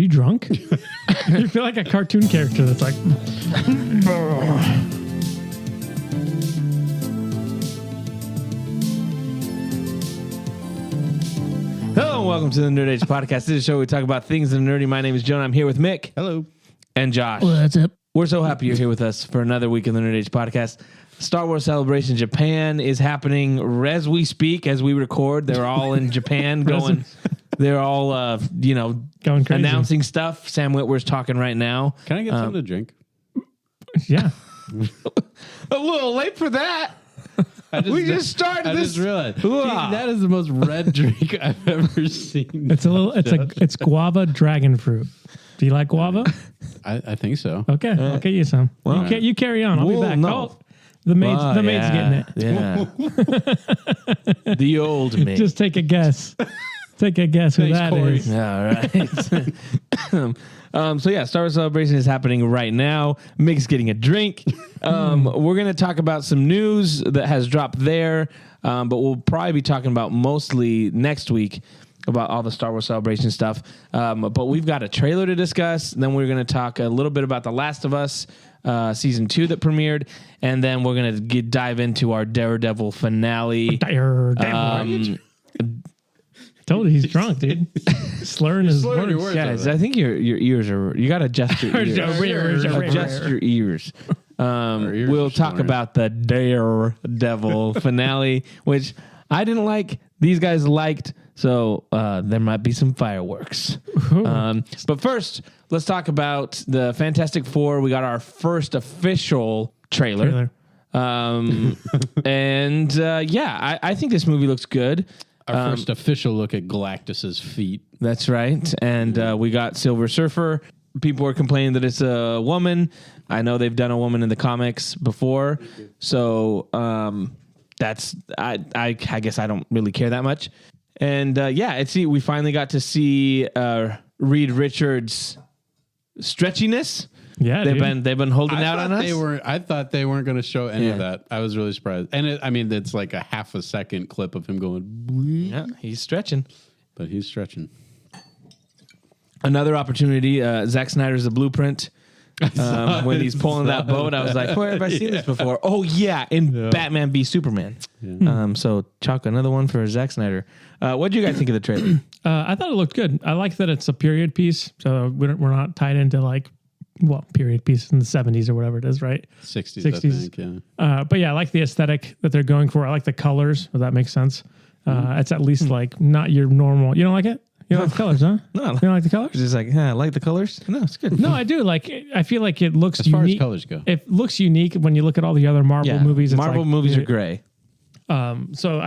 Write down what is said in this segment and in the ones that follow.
you drunk? You feel like a cartoon character that's like... Hello and welcome to the Nerd Age Podcast. This is a show where we talk about things that are nerdy. My name is Jonah. I'm here with Mick. Hello. And Josh. Well, that's it. We're so happy you're here with us for another week of the Nerd Age Podcast. Star Wars Celebration Japan is happening as we speak, as we record. They're all in Japan going. They're all, going crazy, announcing stuff. Sam Witwer's talking right now. Can I get something to drink? Yeah. A little late for that. We just started I this. just realized that is the most red drink I've ever seen. It's guava dragon fruit. Do you like guava? I think so. Okay, I'll get you some. Well, you carry on. I'll be back. No. Oh, the maid's getting it. Yeah. The old maid. Just take a guess. Take a guess who that Corey. is. All right. So Star Wars Celebration is happening right now. Mick's getting a drink. We're going to talk about some news that has dropped there, but we'll probably be talking about mostly next week about all the Star Wars Celebration stuff. But we've got a trailer to discuss. Then we're going to talk a little bit about The Last of Us season 2 that premiered, and then we're going to dive into our Daredevil finale. Daredevil. Told you he's drunk, dude. Slurring his words. Guys, I think your ears are. You got to adjust your ears. Adjust your ears. We'll talk about the Daredevil finale, which I didn't like. These guys liked, so there might be some fireworks. But first, let's talk about the Fantastic Four. We got our first official trailer. I think this movie looks good. Our first official look at Galactus's feet. That's right. And we got Silver Surfer. People are complaining that it's a woman. I know they've done a woman in the comics before. So I guess I don't really care that much. And we finally got to see Reed Richards' stretchiness. Yeah, they've been holding out on us. I thought they weren't going to show any of that. I was really surprised. And it's like a half a second clip of him going. Yeah, he's stretching. But he's stretching. Another opportunity. Zack Snyder's The Blueprint. When he's pulling that boat, I was like, "Where have I seen this before?" Oh yeah, in Batman v Superman. Yeah. So chalk another one for Zack Snyder. What do you guys think of the trailer? I thought it looked good. I like that it's a period piece, so we're not tied into period piece in the 70s or whatever it is, right? 60s. I think, yeah. But yeah, I like the aesthetic that they're going for. I like the colors, if that makes sense. It's at least not your normal. You don't like it? You don't like the colors, huh? No. You don't like the colors? It's just like, I like the colors. No, it's good. No, I do. I feel like it looks as unique. far as colors go. It looks unique when you look at all the other Marvel movies. Marvel movies are gray. So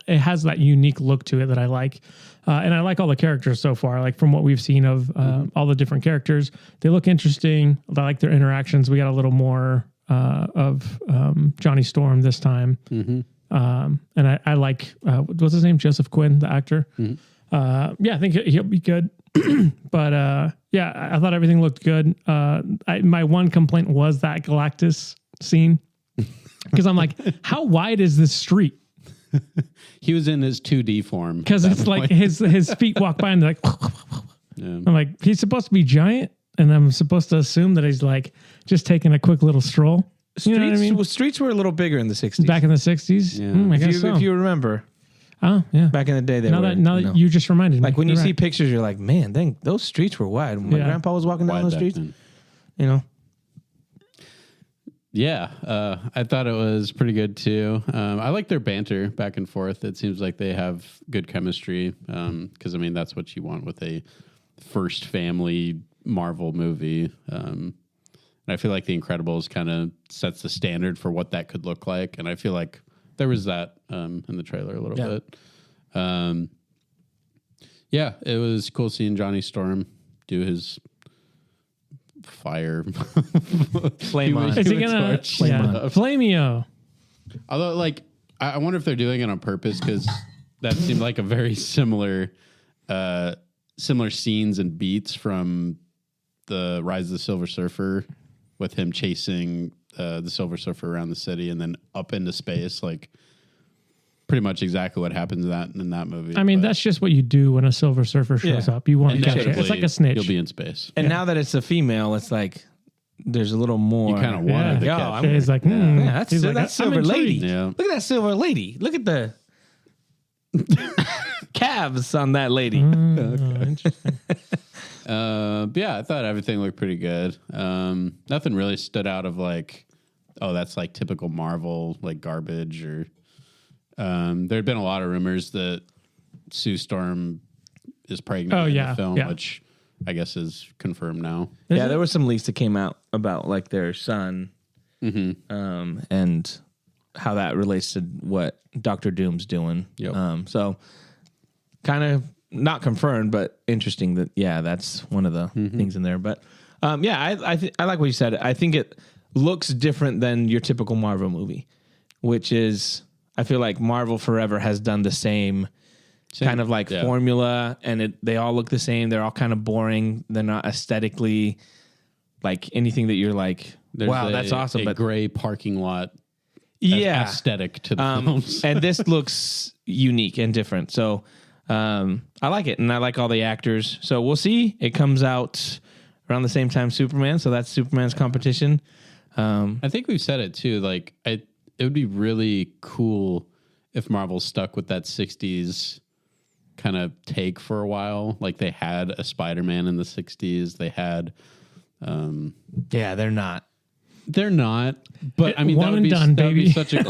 it has that unique look to it that I like. And I like all the characters so far. Like from what we've seen of all the different characters, they look interesting. I like their interactions. We got a little more of Johnny Storm this time. And I like, what's his name? Joseph Quinn, the actor. I think he'll be good. But I thought everything looked good. My one complaint was that Galactus scene. Because I'm like, how wide is this street? He was in his 2D form. Because it's like his feet walk by and they're like, I'm like, he's supposed to be giant. And I'm supposed to assume that he's like just taking a quick little stroll. You know what I mean? Streets were a little bigger in the 60s. Back in the 60s? Yeah. I guess so. If you remember. Oh, yeah. Back in the day, now that you just reminded me. Like when you see pictures, you're like, man, dang, those streets were wide. When my grandpa was walking down those streets, Yeah, I thought it was pretty good too. I like their banter back and forth. It seems like they have good chemistry because, that's what you want with a first family Marvel movie. And I feel like The Incredibles kind of sets the standard for what that could look like. And I feel like there was that in the trailer a little bit. It was cool seeing Johnny Storm do his fire flame on. Is he gonna Flameo? Although, I wonder if they're doing it on purpose because that seemed like a very similar scenes and beats from the Rise of the Silver Surfer, with him chasing the Silver Surfer around the city and then up into space, pretty much exactly what happens in that movie. I mean, that's just what you do when a Silver Surfer shows up. You want to catch it. It's like a snitch. You'll be in space. And now that it's a female, it's like there's a little more. You kind of wanted to catch it. He's like, that's Silver Lady. Yeah. Look at that Silver Lady. Look at the calves on that lady. Interesting. Yeah, I thought everything looked pretty good. Nothing really stood out of like, oh, that's like typical Marvel, like garbage or. There had been a lot of rumors that Sue Storm is pregnant in the film, which I guess is confirmed now. There were some leaks that came out about like their son, and how that relates to what Doctor Doom's doing. Yep. So kind of not confirmed, but interesting that that's one of the things in there. But I like what you said. I think it looks different than your typical Marvel movie, which is. I feel like Marvel forever has done the same kind of like formula, and they all look the same. They're all kind of boring. They're not aesthetically like anything that you're like, wow, that's awesome. But gray parking lot, aesthetic to the films, and this looks unique and different. So I like it, and I like all the actors. So we'll see. It comes out around the same time Superman, so that's Superman's competition. I think we've said it too. Like it would be really cool if Marvel stuck with that 60s kind of take for a while. Like they had a Spider-Man in the 60s. They had... they're not. They're not. But I mean, that would be such a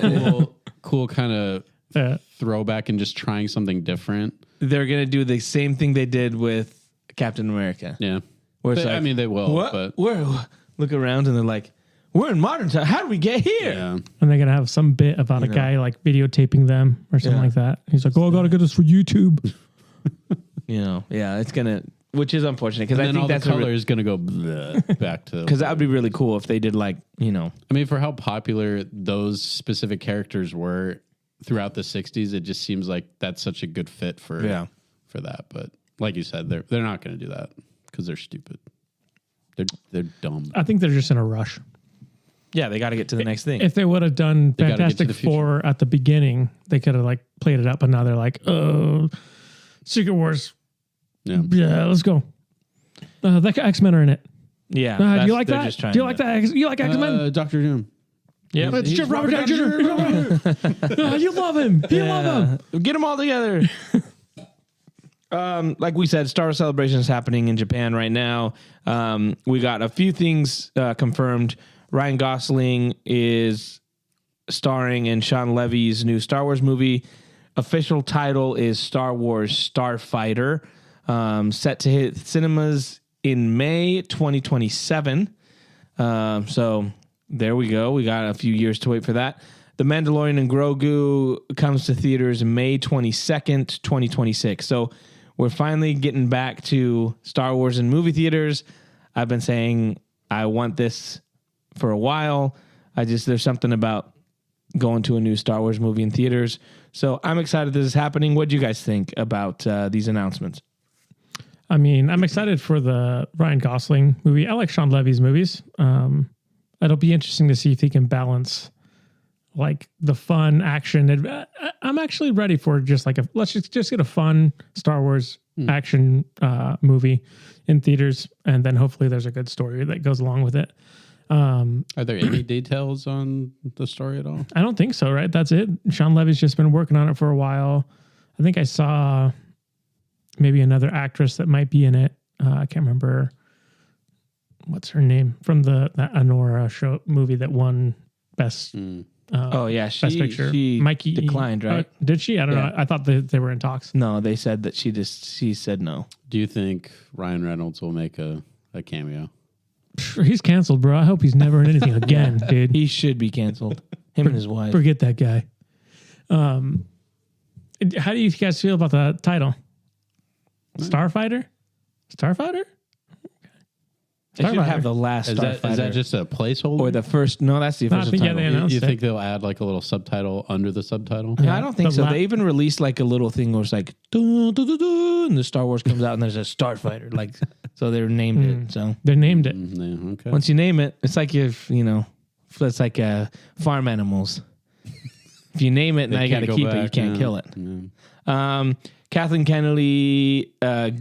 cool kind of throwback and just trying something different. They're going to do the same thing they did with Captain America. Yeah. I mean, they will. What? But look around and they're like, we're in modern time. How did we get here? Yeah. And they're going to have some bit about a guy like videotaping them or something like that. He's like, I got to get this for YouTube. It's going to, which is unfortunate because I think all that's the color is going to go back to. Because that would be really cool if they did like, I mean, for how popular those specific characters were throughout the 60s, it just seems like that's such a good fit for that. But like you said, they're not going to do that because they're stupid. They're dumb. I think they're just in a rush. Yeah, they got to get to the next thing. If they would have done Fantastic Four at the beginning, they could have like played it up, but now they're like, Secret Wars. Yeah, let's go. The X-Men are in it. Yeah. Do you like that? Do you like that? You like X-Men? Dr. Doom. Yeah, it's just Robert Downey Jr. You love him. You love him. Get them all together. Like we said, Star Wars Celebration is happening in Japan right now. We got a few things confirmed. Ryan Gosling is starring in Sean Levy's new Star Wars movie. Official title is Star Wars Starfighter. Set to hit cinemas in May 2027. So there we go. We got a few years to wait for that. The Mandalorian and Grogu comes to theaters May 22nd, 2026. So we're finally getting back to Star Wars in movie theaters. I've been saying I want this for a while. There's something about going to a new Star Wars movie in theaters. So I'm excited this is happening. What do you guys think about these announcements? I mean, I'm excited for the Ryan Gosling movie. I like Sean Levy's movies. It'll be interesting to see if he can balance like the fun action. I'm actually ready for just like let's just get a fun Star Wars action movie in theaters, and then hopefully there's a good story that goes along with it. Are there any details on the story at all? I don't think so, right? That's it. Sean Levy's just been working on it for a while. I think I saw maybe another actress that might be in it. I can't remember what's her name from that Andor show movie that won best. Best picture. She Mikey declined, right? Did she? I don't know. I thought they were in talks. No, they said that she said no. Do you think Ryan Reynolds will make a cameo? He's canceled, bro. I hope he's never in anything again, dude. He should be canceled. Him and his wife. Forget that guy. How do you guys feel about the title? Starfighter? They should have the last Starfighter. Is that just a placeholder? Or the first? No, that's the official title. They announced you it. think they'll add like a little subtitle under the subtitle? Yeah, I don't think so. They even released like a little thing where it's like, dun, dun, dun, dun, and the Star Wars comes out and there's a Starfighter. Like, so they named it. So they named it. Yeah, okay. Once you name it, it's like it's like farm animals. If you name it, now you got to can't go keep it. You back, can't yeah. kill it. Yeah. Kathleen Kennedy gave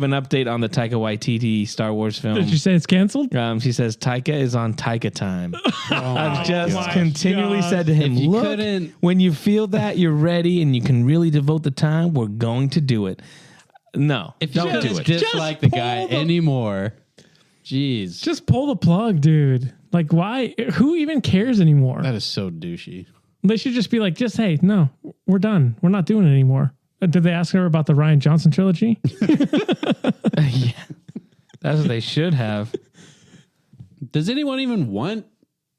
an update on the Taika Waititi Star Wars film. Did you say it's canceled? She says Taika is on Taika time. I've just my continually God. said to him, If you look, couldn't- when you feel that you're ready and you can really devote the time, we're going to do it. No, If you don't do it. dislike the pull guy the- anymore, jeez, Just pull the plug, dude. Like, why? Who even cares anymore? that is so douchey. They should just be like, hey, no, we're done. We're not doing it anymore. Did they ask her about the Rian Johnson trilogy? Yeah, that's what they should have. Does anyone even want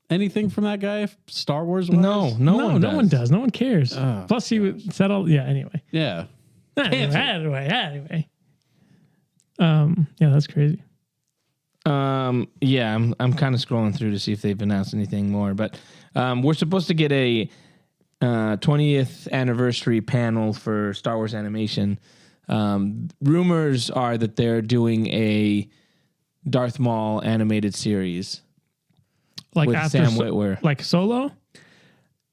anything from that guy? Star Wars? No one does. No one cares. Plus, he said all. Yeah. Anyway. Yeah. Anyway. Yeah, that's crazy. Yeah, I'm kind of scrolling through to see if they've announced anything more, but we're supposed to get a 20th anniversary panel for Star Wars animation. Rumors are that they're doing a Darth Maul animated series Like with after Sam Witwer. like Solo.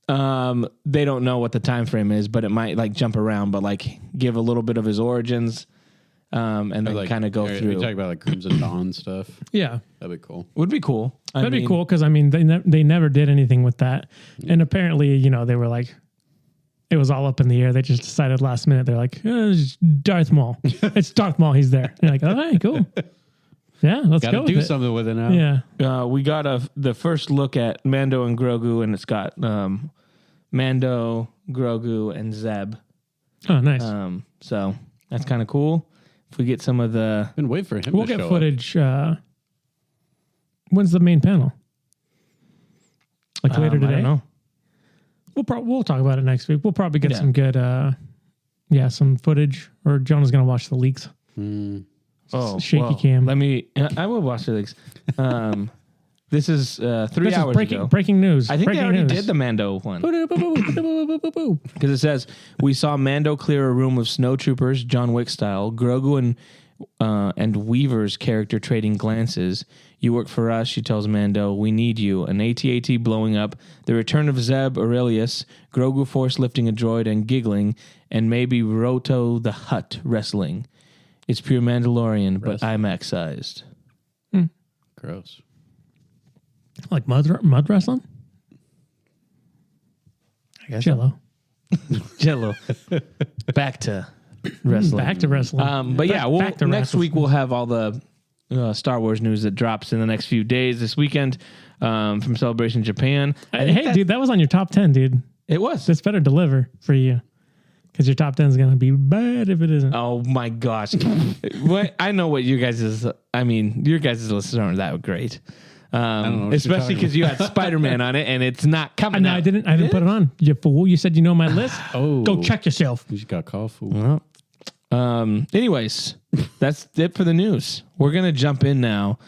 They don't know what the time frame is, but it might like jump around, but like give a little bit of his origins, and then Like, kind of go are through. you talking about like Crimson Dawn stuff? Yeah. That'd be cool. Would be cool. That'd be cool because I mean they never did anything with that, and apparently they were like, it was all up in the air. They just decided last minute. They're like, it's Darth Maul. It's Darth Maul. He's there. And you're like, all right, cool. Yeah, let's Got to go. do with it. something with it now. Yeah, We got the first look at Mando and Grogu, and it's got Mando, Grogu, and Zeb. Oh, nice. So that's kind of cool. If we get some of the, Been waiting for him. We'll to get show footage. When's the main panel? Like later today. I don't know. We'll talk about it next week. We'll probably get Yeah. some good, some footage. Or Jonah's gonna watch the leaks. Shaky cam. Let me. I will watch the leaks. This is 3 This hours is ago. breaking news. I think breaking they already news. did the Mando one. Boo-doo-boo-boo-boo-boo-boo-boo. Because it says, we saw Mando clear a room of snowtroopers, John Wick style, Grogu and Weaver's character trading glances. You work for us, she tells Mando. We need you. An AT-AT blowing up, the return of Zeb Aurelius, Grogu force lifting a droid and giggling, and maybe Roto the Hutt wrestling. It's pure Mandalorian, but IMAX-sized. Gross. Like mud wrestling. I guess Jello. Jello. Back to wrestling. Back to wrestling. But yeah, back to next wrestling. week we'll have all the Star Wars news that drops in the next few days. This weekend from Celebration Japan. Hey, dude, that was on your top 10, dude. It was. This better deliver for you. Because your top 10 is going to be bad if it isn't. Oh my gosh. I know what your guys' lists aren't that great. know what Especially you're because you had Spider-Man on it and it's not coming No, out. I didn't put it on. You fool. You said you know my list. Oh. Go check yourself. You just got called fool. Anyways, that's it for the news. We're going to jump in now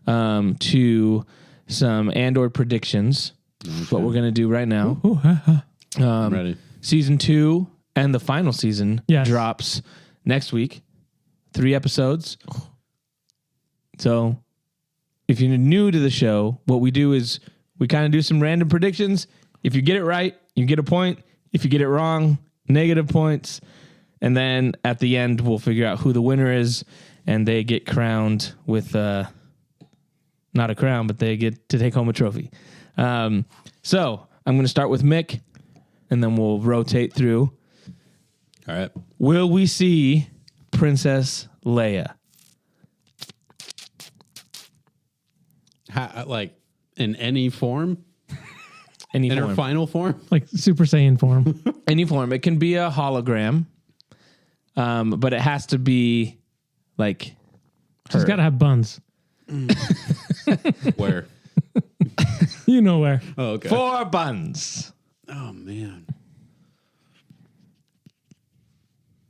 to some Andor predictions. That's what we're going to do right now. I'm ready. Season 2 and the final season Yes. drops next week. 3 episodes. So if you're new to the show, what we do is we kind of do some random predictions. If you get it right, you get a point. If you get it wrong, negative points. And then at the end, we'll figure out who the winner is, and they get crowned with not a crown, but they get to take home a trophy. So I'm going to start with Mick, and then we'll rotate through. All right. Will we see Princess Leia? Like in any form? Any In form. her final form? Like Super Saiyan form. Any form. It can be a hologram, but it has to be like She's her. got to have buns. Where? You know where. Oh, okay. 4 buns. Oh, man.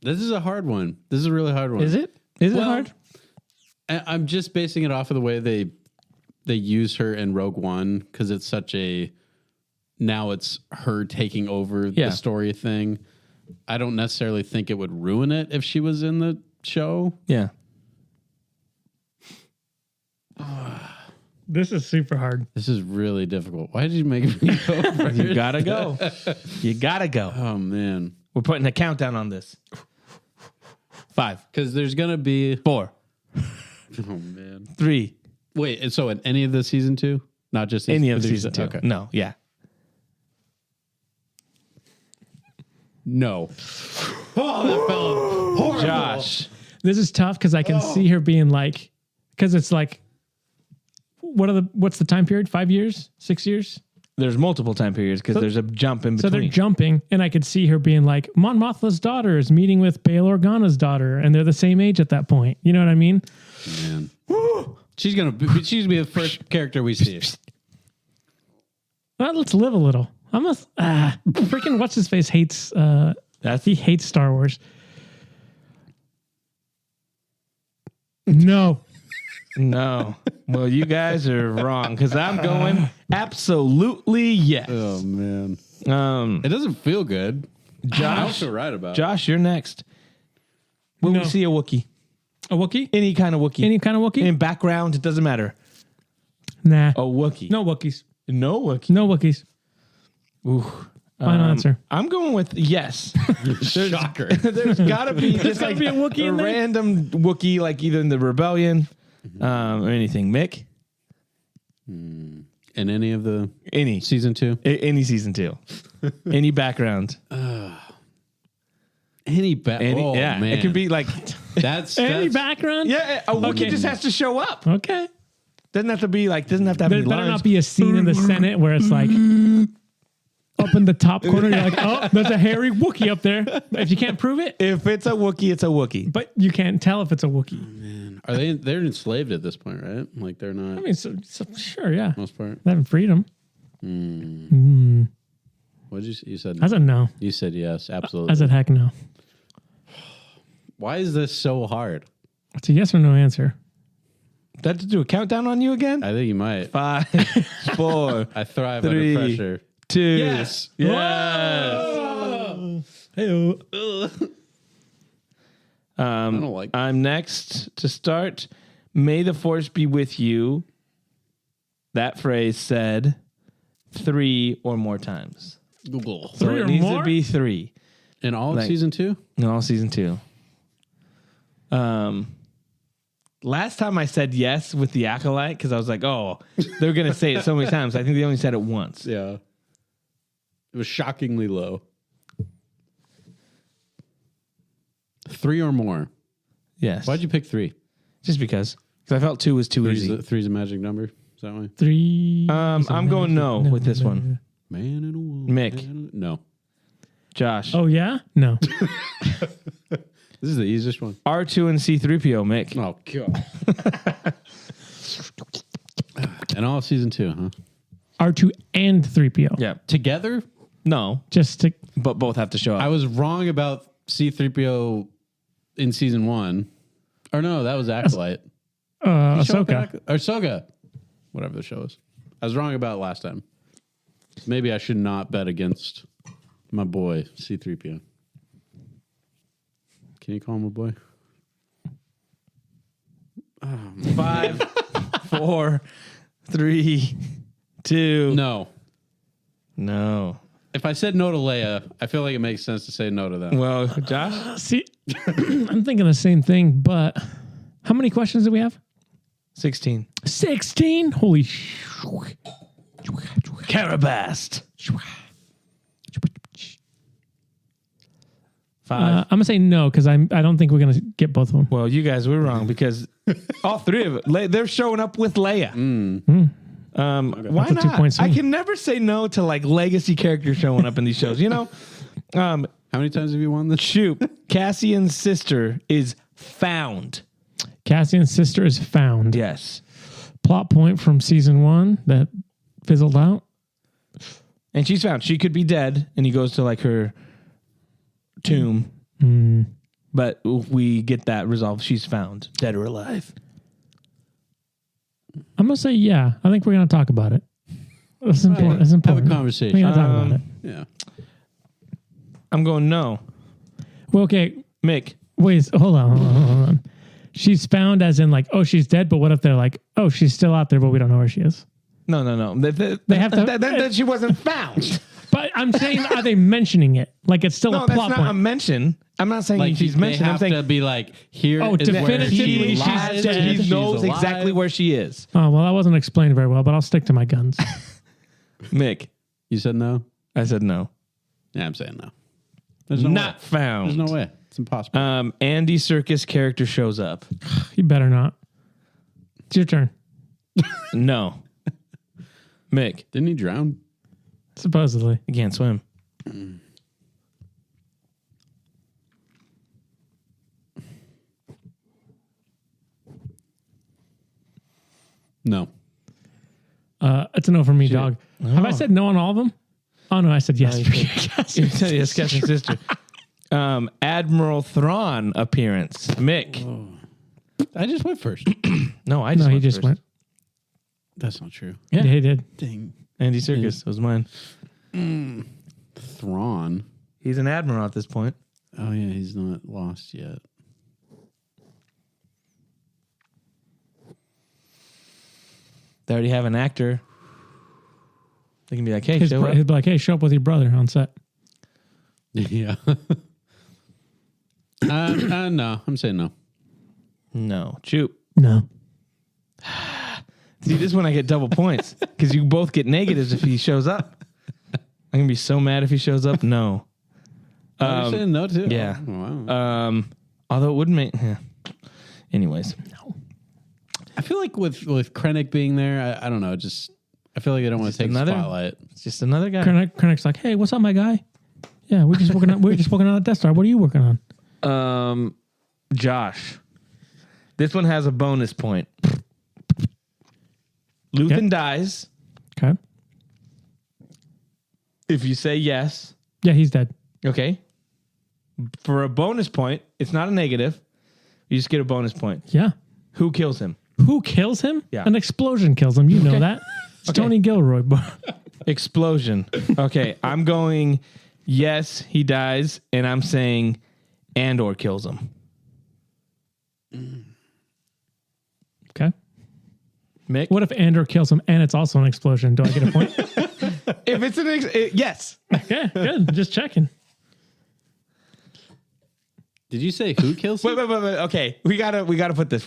This is a hard one. This is a really hard one. Is it? Is it Well, hard? I'm just basing it off of the way they use her in Rogue One because it's such a now it's her taking over Yeah. the story thing. I don't necessarily think it would ruin it if she was in the show. Yeah. This is super hard. This is really difficult. Why did you make me go first? You gotta go. You gotta go. Oh, man. We're putting a countdown on this. 5, Because there's going to be... 4, Oh, man. 3. Wait, and so in any of the season 2? Not just... Any of there's- season 2. Okay. No, yeah. No. Oh, that felt horrible. Josh. This is tough because I can see her being like, because it's like, what's the time period? 5 years? 6 years? There's multiple time periods because there's a jump in So between. they're jumping, and I could see her being like, Mon Mothma's daughter is meeting with Bail Organa's daughter, and they're the same age at that point. You know what I mean? Man. She's gonna be the first character we see. Well, let's live a little. Freaking what's his face hates. He hates Star Wars. No. No. Well, you guys are wrong because I'm going absolutely yes. Oh man. It doesn't feel good. I Josh, also right about it. Josh, you're next. Will No. we see a Wookiee? A Wookiee? Any kind of Wookiee. Any kind of Wookiee? In background, it doesn't matter. Nah. A Wookiee. No Wookiees. No Wookiee. No Wookiees. Ooh. Final answer. I'm going with yes. Shocker. There's got to be just gotta like be a Wookiee in there? random Wookiee, like either in the Rebellion or anything. Mick? In any of the Any. season 2? Any season 2. Any background. Any Yeah. man. It could be like, That's Any background? yeah, a Wookiee just has to show up. Okay. Doesn't have to be like, doesn't have to have There any better lines. not be a scene in the Senate where it's like up in the top corner. You're like, oh, there's a hairy Wookiee up there. If you can't prove it, If it's a Wookiee, it's a Wookiee. but you can't tell if it's a Wookiee. Are they? They're enslaved at this point, right? Like they're not. I mean, so sure, yeah. Most part. They haven't freed him. What did you? You said. I said no. You said yes. Absolutely. I said heck no. Why is this so hard? It's a yes or no answer. Do I have to do a countdown on you again? I think you might. 5, 4, I thrive 3, under pressure. 2. Yes. Yes. Hey, I don't like. I'm next to start. May the force be with you. That phrase said 3 or more times. Google. So 3 it or needs more? to be 3 In all of Like- season 2? in all season 2. Last time I said yes with the acolyte because I was like, oh, they're gonna say it so many times. I think they only said it once. Yeah. It was shockingly low. 3 or more. Yes. Why'd you pick 3? Just because I felt 2 was too easy. Three's a magic number. Is that why? 3. I'm going no with this one. Man and a woman. Mick. No. Josh. Oh yeah? No. This is the easiest one. R2 and C3PO, Mick. Oh, God. And all of season 2, huh? R2 and 3PO. Yeah. Together? No, Just to but both have to show up. I was wrong about C-3PO in season 1. Or no, that was Acolyte. Show up Ahsoka. Or Soga. Whatever the show is. I was wrong about it last time. Maybe I should not bet against my boy, C-3PO. Can you call him a boy? 5, 4, 3, 2. No. No. If I said no to Leia, I feel like it makes sense to say no to them. Well, Josh, See, I'm thinking the same thing, but how many questions do we have? 16. 16? Holy sh! Carabast. 5. I'm gonna say no because I don't think we're gonna get both of them. Well, you guys were wrong because all 3 of it, they're showing up with Leia. Why That's a not? 2-point swing. I can never say no to like legacy characters showing up in these shows. You know, How many times have you won this? shoot, Cassian's sister is found. Cassian's sister is found. Yes, Plot point from season 1 that fizzled out. and she's found. She could be dead, and he goes to like her tomb. But we get that resolved. She's found, dead or alive. I'm gonna say yeah. I think we're gonna talk about it. It's important. It's Have important. a conversation. We're gonna talk about it. Yeah. I'm going no. Well, okay. Mick. Wait. Hold on. she's found as in like, oh, she's dead, but what if they're like, oh, she's still out there, but we don't know where she is? No. They have to. Then she wasn't found. But I'm saying, are they mentioning it? Like it's still No, a that's plot not point. a mention. I'm not saying Like she's they mentioned. I'm have saying to be like, here Oh, is where definitively he she's lies, dead. he knows alive. exactly where she is. Oh, well, that wasn't explained very well, but I'll stick to my guns. Mick, You said no? I said no. Yeah, I'm saying no. There's no Not way. found. There's no way. It's impossible. Andy Serkis character shows up. You better not. It's your turn. No. Mick, Didn't he drown? Supposedly. you can't swim. No. It's a no for me, dog. Have I said no on all of them? Oh, no, I said yes. Yes, Captain Sister. Admiral Thrawn appearance. Mick. I just went first. No, I No, just he went just first. went. That's not true. Yeah, he did. Dang. Andy Serkis was mine. Thrawn. He's an admiral at this point. Oh, yeah, he's not lost yet. They already have an actor. They can be like, hey, He'd show up. be like, hey, show up with your brother on set. Yeah. No, I'm saying no. No. Shoot. No. See, this is when I get double points because you both get negatives if he shows up. I'm going to be so mad if he shows up. No. You're saying no, too? Yeah. Oh, wow. Although it would make. Anyways. No. I feel like with Krennic being there, I don't know. I feel like I don't want to take the spotlight. It's just another guy. Krennic's like, hey, what's up, my guy? Yeah, we're just working on the Death Star. What are you working on? Josh. This one has a bonus point. Luthen dies. Okay. If you say yes, Yeah, he's dead. okay. For a bonus point, it's not a negative. You just get a bonus point. Yeah. Who kills him? Who kills him? Yeah. An explosion kills him. You know that. It's Okay. Tony Gilroy. Explosion. Okay, I'm going, yes, he dies, and I'm saying Andor kills him. Okay. Mick? What if Andor kills him and it's also an explosion? Do I get a point? If it's yes. Okay, good. Just checking. Did you say who kills him? Wait. Okay, we gotta put this.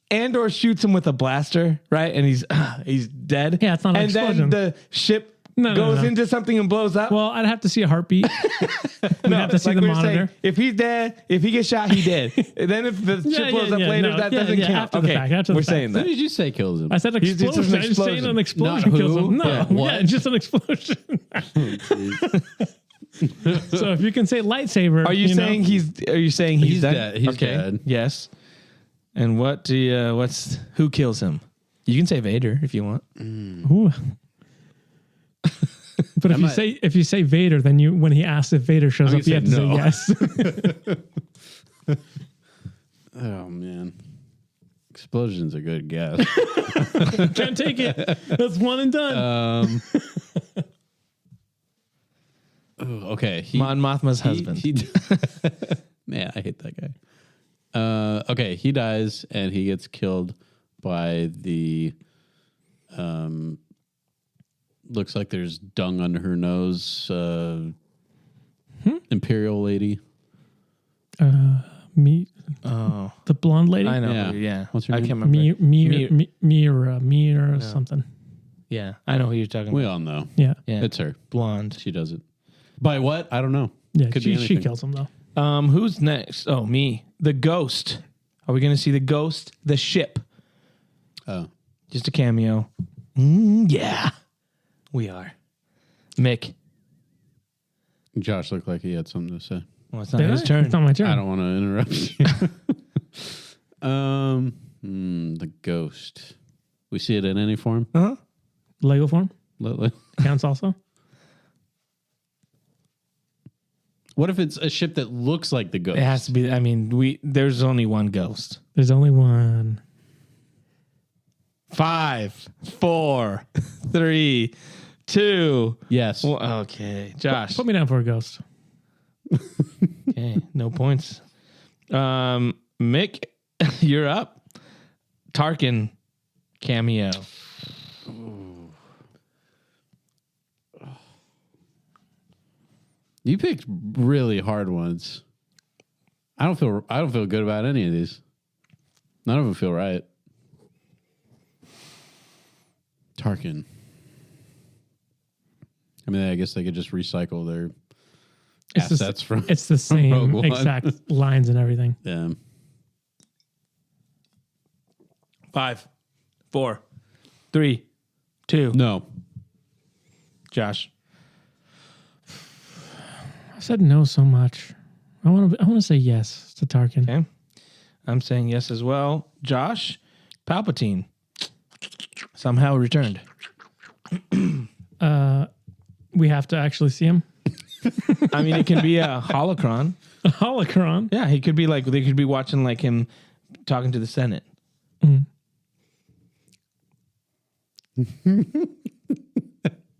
Andor shoots him with a blaster, right? And he's dead. Yeah, it's not an and explosion. then the ship No. goes into something and blows up. Well, I'd have to see a heartbeat. We'd have to see the we were saying, monitor. if he's dead, if he gets shot, he dead. And then if the ship blows up later, that doesn't count. After the Okay, fact, after the we're fact. saying Who that. did you say kills him? I said He's just explosion. an I just saying explosion. an explosion Not kills who? him. No, Yeah, what? yeah, just an explosion. So if you can say lightsaber, Are you saying he's He's dead? dead. He's okay. dead. Yes. And who kills him? You can say Vader if you want. Ooh. But if you say Vader, then when he asks if Vader shows I'm up, you have to gonna say say yes. Oh, man. Explosion's a good guess. Can't take it. That's one and done. Okay. Mon Mothma's husband. Man, I hate that guy. Okay, he dies and he gets killed by the looks like there's dung under her nose Imperial lady. Oh, The blonde lady. I know. Yeah. Yeah. What's her I name? can't remember. Mira something. Yeah, I know who you're talking We about. all know. Yeah. Yeah. It's her. Blonde. She does it. By what? I don't know. Yeah, Could be she anything. kills him though. Who's next? Oh, me. The Ghost. Are we going to see the Ghost? The ship. Oh. Just a cameo. Yeah. We are. Mick. Josh looked like he had something to say. Well, it's not Did his I? turn. It's not my turn. I don't want to interrupt you. The ghost. We see it in any form. Uh-huh. Lego form What counts also. if it's a ship that looks like the ghost? It has to be. I mean, there's only one ghost. There's only one. 5, 4, 3, 2. Yes. Well, okay, Josh. Put me down for a ghost. Okay, no points. Mick, you're up. Tarkin cameo. You picked really hard ones. I don't feel good about any of these. None of them feel right. Tarkin. I mean, I guess they could just recycle their assets from. It's the Rogue same One. exact lines and everything. Yeah. 5, 4, 3, 2. No. Josh. I said no so much. I want to say yes to Tarkin. Okay. I'm saying yes as well. Josh, Palpatine somehow returned. We have to actually see him. I mean, it can be a holocron. A holocron. Yeah, he could be like, they could be watching like him talking to the Senate.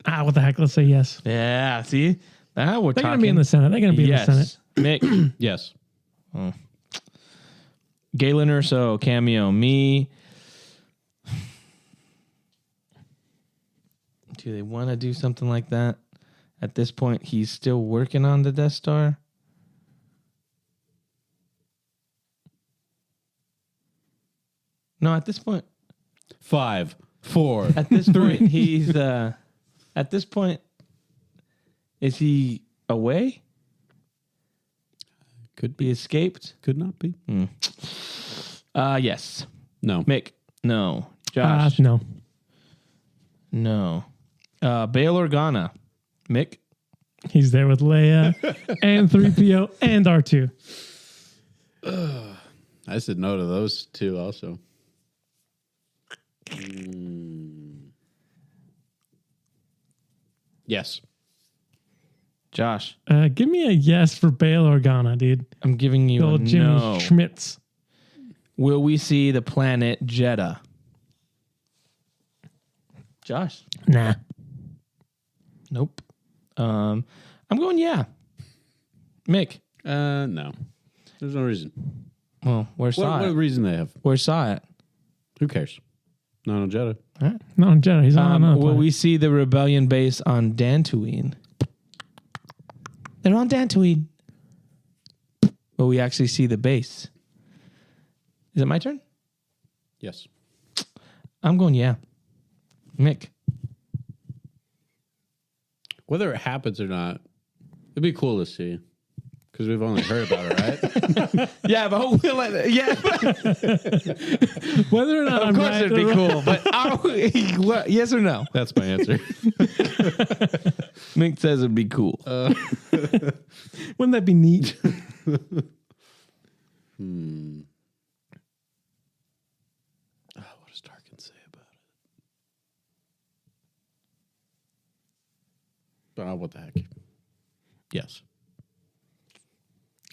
What the heck? Let's say yes. Yeah, see? Now we're They're talking. going to be in the Senate. They're going to be in the Senate. Mick. Yes. Galen Erso cameo. Me. Do they want to do something like that? At this point, he's still working on the Death Star. No, at this point. 5, 4. At this point, he's. At this point, is he away? Could He be. escaped? Could not be. Yes. No. Mick. No. Josh. No. No. Bail Organa. Mick. He's there with Leia and 3PO and R2. I said no to those two also. Yes. Josh. Give me a yes for Bail Organa, dude. I'm giving you a Old Jimmy no. Schmitz. Will we see the planet Jeddah? Josh. Nah. Nope. I'm going yeah. Mick. No. There's no reason. Well, where saw What it? reason they have? Where saw it? Who cares? Not on Jeddah. All right. No, Jedi. He's on another Will planet. we see the rebellion base on Dantooine? They're on Dantooine. Will we actually see the base? Is it my turn? Yes. I'm going yeah. Mick. Whether it happens or not, it'd be cool to see. Because we've only heard about it, right? Yeah, but we'll yeah. Whether or not Of I'm course right it'd be or cool, but what, yes or no? That's my answer. Mick says it'd be cool. Wouldn't that be neat? What does Tarkin say about it? What the heck? Yes.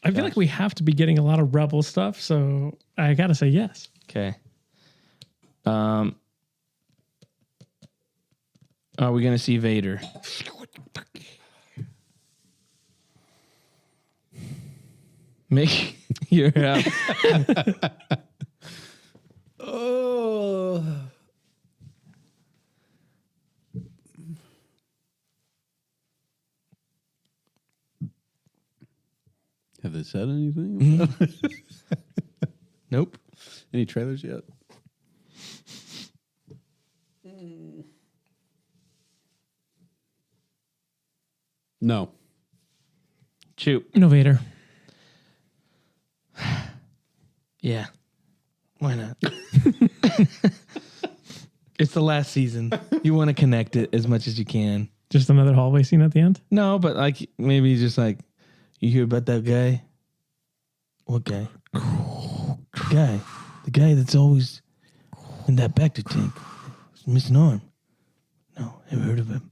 I feel like we have to be getting a lot of Rebel stuff, so I got to say yes. Okay. Are we going to see Vader? Mick, you're up. Oh. Have they said anything? Nope. Any trailers yet? No. Shoot. Innovator. Yeah. Why not? It's the last season. You want to connect it as much as you can. Just another hallway scene at the end. No, but like maybe just like you hear about that guy. What guy? The guy that's always in that Bacta tank. He's missing arm. No, never heard of him.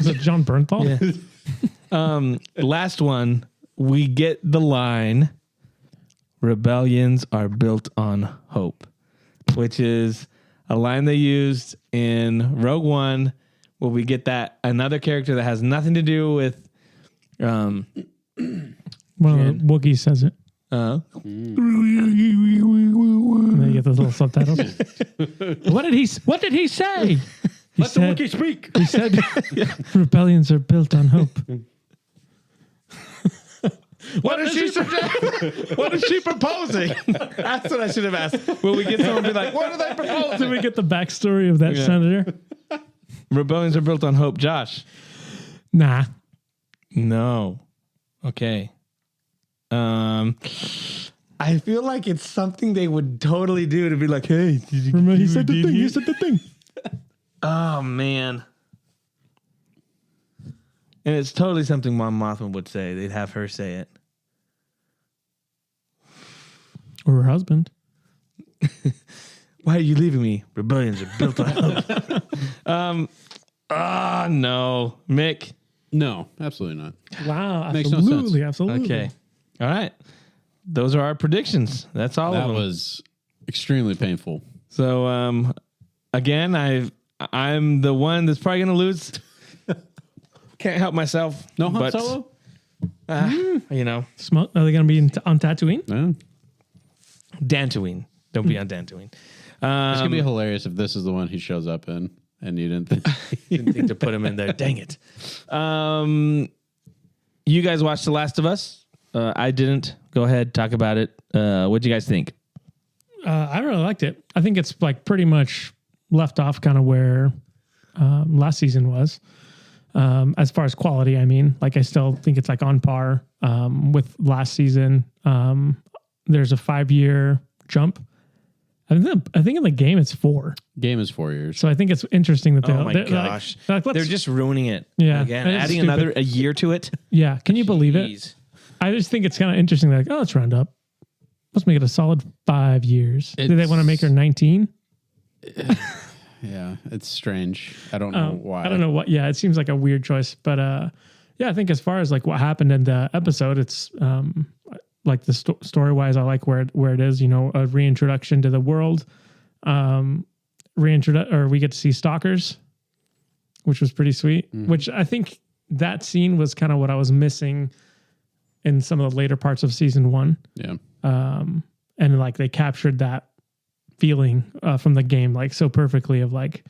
Is it John Bernthal? Yeah. Last one. We get the line. Rebellions are built on hope, which is a line they used in Rogue One, where we get that another character that has nothing to do with One of the Wookiees says it. And then you get those little subtitles. What did he say? Let the Wookiee speak. He said rebellions are built on hope. What is she suggest? What is she proposing? That's what I should have asked. Will we get someone to be like, what are they proposing? Did we get the backstory of that senator? Rebellions are built on hope, Josh. Nah. No. Okay. I feel like it's something they would totally do to be like, hey, did you Remember, he said the thing. He said the thing. Oh, man. And it's totally something Mom Mothman would say. They'd have her say it. Or her husband. Why are you leaving me? Rebellions are built on hope. No. Mick? No, absolutely not. Wow. Makes no absolutely. sense. Absolutely. Okay. All right. Those are our predictions. That's all That of them. was extremely painful. So, again, I'm the one that's probably going to lose. Can't help myself. No Han Solo? You know. Are they going to be on Tatooine? Yeah. Dantooine. Don't be on Dantooine. It's going to be hilarious if this is the one he shows up in and you didn't think. Didn't think to put him in there. Dang it. You guys watched The Last of Us. I didn't. Go ahead. Talk about it. What'd you guys think? I really liked it. I think it's like pretty much left off kind of where last season was. As far as quality, I mean, like I still think it's like on par with last season. There's a 5-year jump. I think in the game it's 4. Game is 4 years. So I think it's interesting that Oh my gosh. They're just ruining it. Yeah. Again, It is adding stupid. a year to it. Yeah. Can you believe it? Jeez. I just think it's kind of interesting. Like, let's round up. Let's make it a solid 5 years. Do they want to make her 19? Yeah, it's strange. I don't know why. I don't know what. Yeah, it seems like a weird choice, but yeah, I think as far as like what happened in the episode, it's like the story wise, I like where it is. You know, a reintroduction to the world. Or we get to see stalkers, which was pretty sweet. Mm-hmm. Which I think that scene was kind of what I was missing in some of the later parts of season 1. Yeah. And like they captured that feeling from the game like so perfectly of like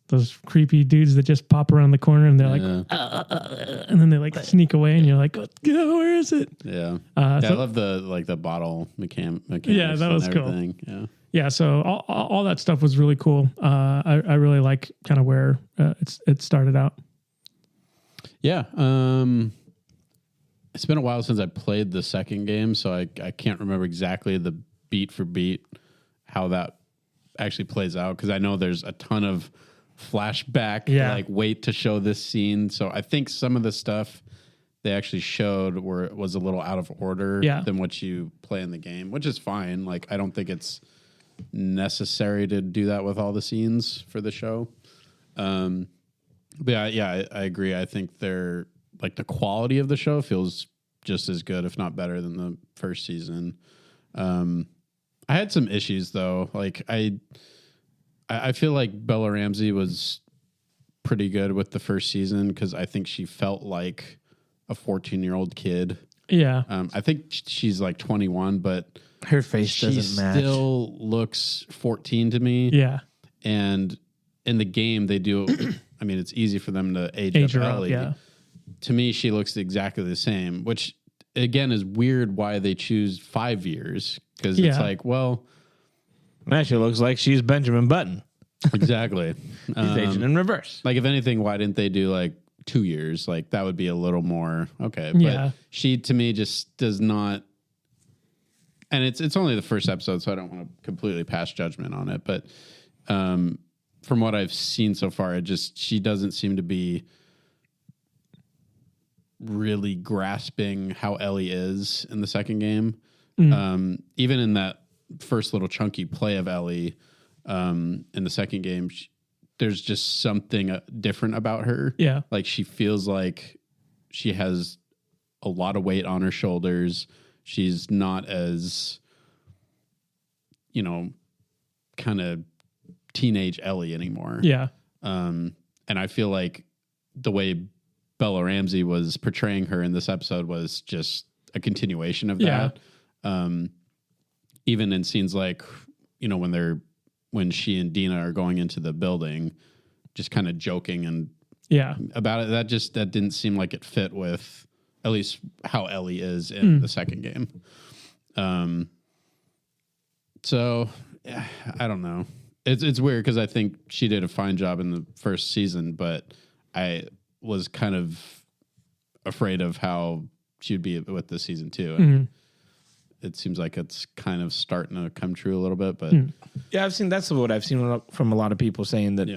those creepy dudes that just pop around the corner and they're like and then they like sneak away and you're like, oh, where is it? Yeah. So, I love the bottle mechanics. Yeah, that was cool. Yeah. Yeah, so all that stuff was really cool. I really like kind of where it started out. Yeah. It's been a while since I played the second game, so I can't remember exactly the beat for beat how that actually plays out, because I know there's a ton of flashback, like wait to show this scene. So I think some of the stuff they actually showed was a little out of order than what you play in the game, which is fine. Like, I don't think it's necessary to do that with all the scenes for the show. But I agree. I think they're like the quality of the show feels just as good, if not better, than the first season. I had some issues though. Like I feel like Bella Ramsey was pretty good with the first season because I think she felt like a 14-year-old kid. Yeah. I think she's like 21, but Her face she doesn't match. still looks 14 to me. Yeah. And in the game, they do. I mean, it's easy for them to age Age up her up, Ellie. yeah. To me, she looks exactly the same, which again is weird. Why they choose 5 years? Because it's like, well, Actually, looks like she's Benjamin Button. exactly. He's aging in reverse. Like, if anything, why didn't they do like 2 years? Like, that would be a little more okay. Yeah. But she, to me, just does not. And it's only the first episode, so I don't want to completely pass judgment on it. But from what I've seen so far, she doesn't seem to be really grasping how Ellie is in the second game. Even in that first little chunky play of Ellie in the second game, there's just something different about her. Yeah. Like, she feels like she has a lot of weight on her shoulders. She's not as, kind of teenage Ellie anymore. Yeah. And I feel like the way Bella Ramsey was portraying her in this episode was just a continuation of Yeah. that. Even in scenes like, you know, when she and Dina are going into the building, just kind of joking and about it. That didn't seem like it fit with at least how Ellie is in the second game. So I don't know. It's weird because I think she did a fine job in the first season, but I was kind of afraid of how she'd be with this season too. And it seems like it's kind of starting to come true a little bit, but Yeah, that's what I've seen from a lot of people saying that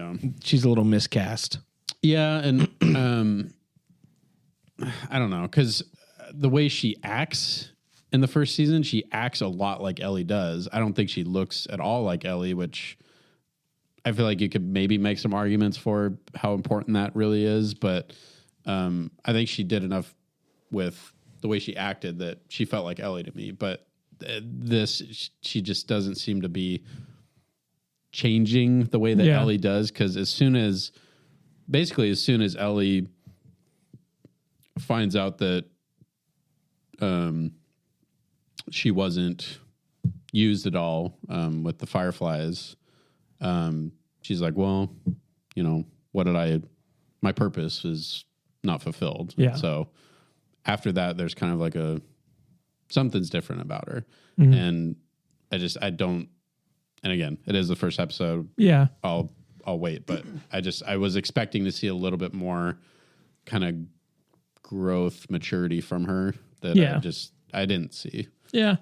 she's a little miscast. Yeah, and I don't know, because the way she acts in the first season, she acts a lot like Ellie does. I don't think she looks at all like Ellie, which I feel like you could maybe make some arguments for how important that really is, but I think she did enough with the way she acted that she felt like Ellie to me. But she just doesn't seem to be changing the way that Ellie does, because as soon as Ellie finds out that she wasn't used at all with the Fireflies, she's like, well, you know, my purpose is not fulfilled. Yeah. So after that, there's kind of like something's different about her. And I don't, and again, it is the first episode. Yeah. I'll wait, but I was expecting to see a little bit more kind of growth, maturity from her that I didn't see. Yeah.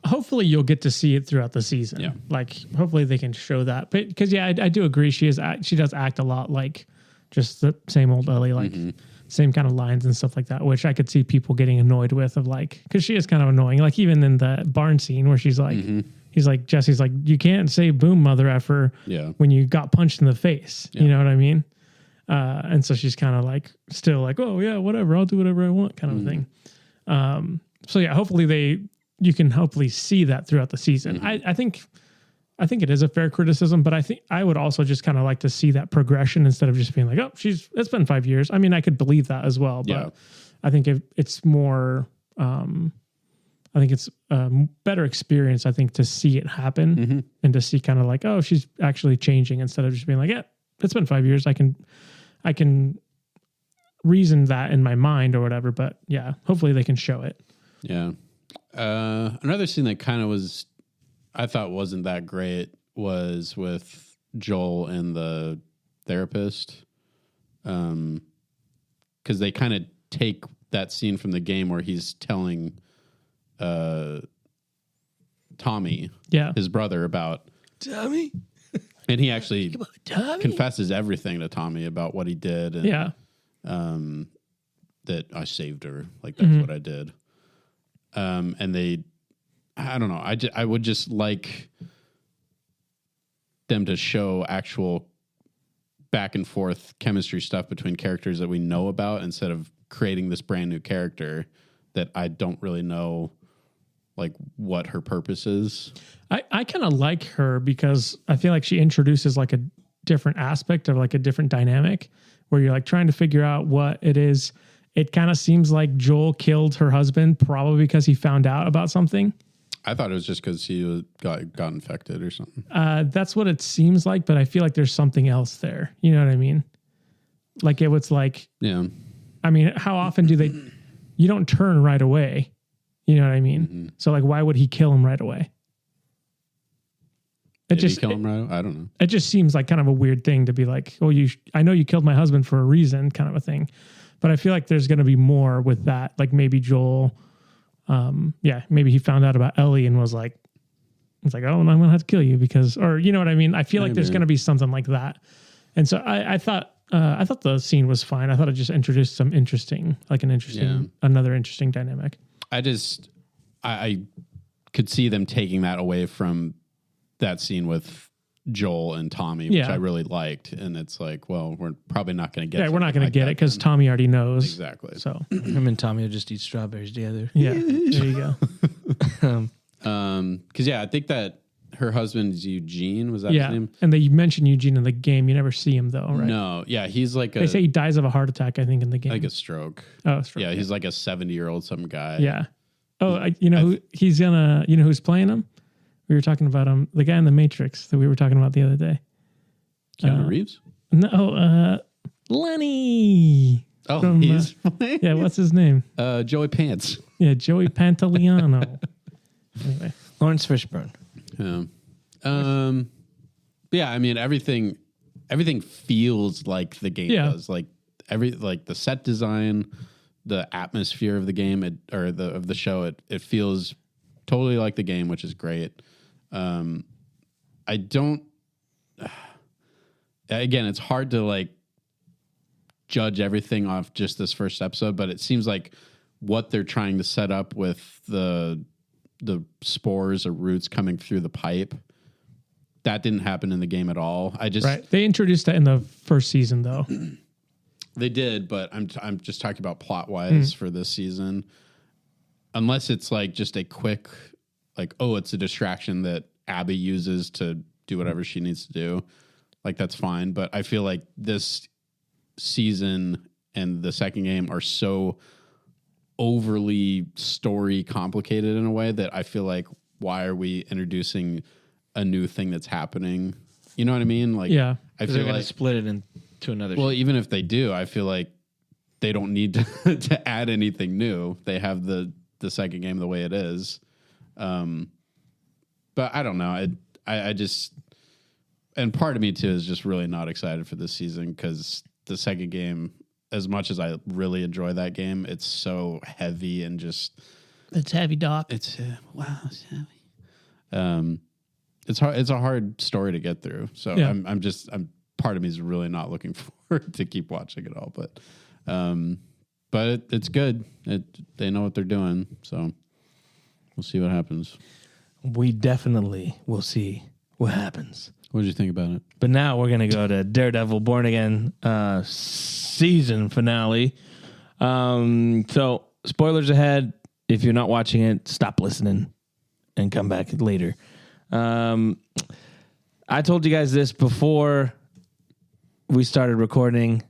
Hopefully you'll get to see it throughout the season. Yeah. Like hopefully they can show that. But because I do agree she does act a lot like just the same old Ellie, like same kind of lines and stuff like that, which I could see people getting annoyed with, of like, because she is kind of annoying. Like even in the barn scene where she's like, he's like, Jesse's like, you can't say boom mother effer when you got punched in the face. You know what I mean? And so she's kind of like still like, oh yeah, whatever, I'll do whatever I want kind of a thing. So yeah, hopefully you can hopefully see that throughout the season. I think it is a fair criticism, but I think I would also just kind of like to see that progression instead of just being like, oh, it's been 5 years. I mean, I could believe that as well, but I think it's more, I think it's a better experience, I think, to see it happen and to see kind of like, oh, she's actually changing, instead of just being like, yeah, it's been 5 years. I can reason that in my mind or whatever, but yeah, hopefully they can show it. Yeah. Another scene that kind of I thought wasn't that great was with Joel and the therapist. Because they kind of take that scene from the game where he's telling Tommy, his brother, about Tommy. And he actually confesses everything to Tommy about what he did. And, that I saved her. Like, that's what I did. And I don't know. I would just like them to show actual back and forth chemistry stuff between characters that we know about, instead of creating this brand new character that I don't really know like what her purpose is. I kind of like her because I feel like she introduces like a different aspect of like a different dynamic where you're like trying to figure out what it is. It kind of seems like Joel killed her husband probably because he found out about something. I thought it was just because he got infected or something. That's what it seems like, but I feel like there's something else there. You know what I mean? Like it was like, I mean, how often you don't turn right away. You know what I mean? So like, why would he kill him right away? Did he kill him right away? I don't know. It just seems like kind of a weird thing to be like, oh, I know you killed my husband for a reason, kind of a thing. But I feel like there's going to be more with that. Like maybe Joel, maybe he found out about Ellie and was like, oh, I'm going to have to kill you because, or you know what I mean? I feel like there's going to be something like that. And so I thought the scene was fine. I thought it just introduced another interesting dynamic. I could see them taking that away from that scene with Joel and Tommy, which I really liked. And it's like, well, we're probably not going to get it. Yeah, we're not going to get it because Tommy already knows. Exactly. So him and Tommy will just eat strawberries together. Yeah, there you go. Because I think that her husband's Eugene. Was that his name? And they mention Eugene in the game. You never see him though, right? No. Yeah, he's like they say he dies of a heart attack, I think, in the game. Like a stroke. Oh, stroke. Yeah, he's like a 70-year-old some guy. Yeah. You know who he's gonna. You know who's playing him? We were talking about him. The guy in the Matrix that we were talking about the other day. Keanu Reeves? No, Lenny. Oh, he's playing? Yeah, what's his name? Joey Pants. Yeah, Joey Pantoliano. Anyway. Lawrence Fishburne. Yeah. Yeah, I mean everything feels like the game does. Like the set design, the atmosphere of the game of the show, it feels totally like the game, which is great. I don't again, it's hard to like judge everything off just this first episode, but it seems like what they're trying to set up with the spores or roots coming through the pipe, that didn't happen in the game at all. Right. They introduced that in the first season though. They did, but I'm just talking about plot wise for this season. Unless it's like just a quick, like, oh, it's a distraction that Abby uses to do whatever she needs to do. Like, that's fine. But I feel like this season and the second game are so overly story complicated in a way that I feel like, why are we introducing a new thing that's happening? You know what I mean? Like, yeah, I feel They're going like to split it into another. Well, even if they do, I feel like they don't need to add anything new. They have the second game the way it is. But I don't know. I just, and part of me too is just really not excited for this season because the second game, as much as I really enjoy that game, it's so heavy and just. It's heavy, Doc. It's it's heavy. It's hard. It's a hard story to get through. So Yeah. I'm part of me is really not looking forward to keep watching it all, but it's good. They know what they're doing. So we'll see what happens. We definitely will see what happens. What did you think about it? But now we're going to go to Daredevil Born Again season finale. So spoilers ahead. If you're not watching it, stop listening and come back later. I told you guys this before we started recording.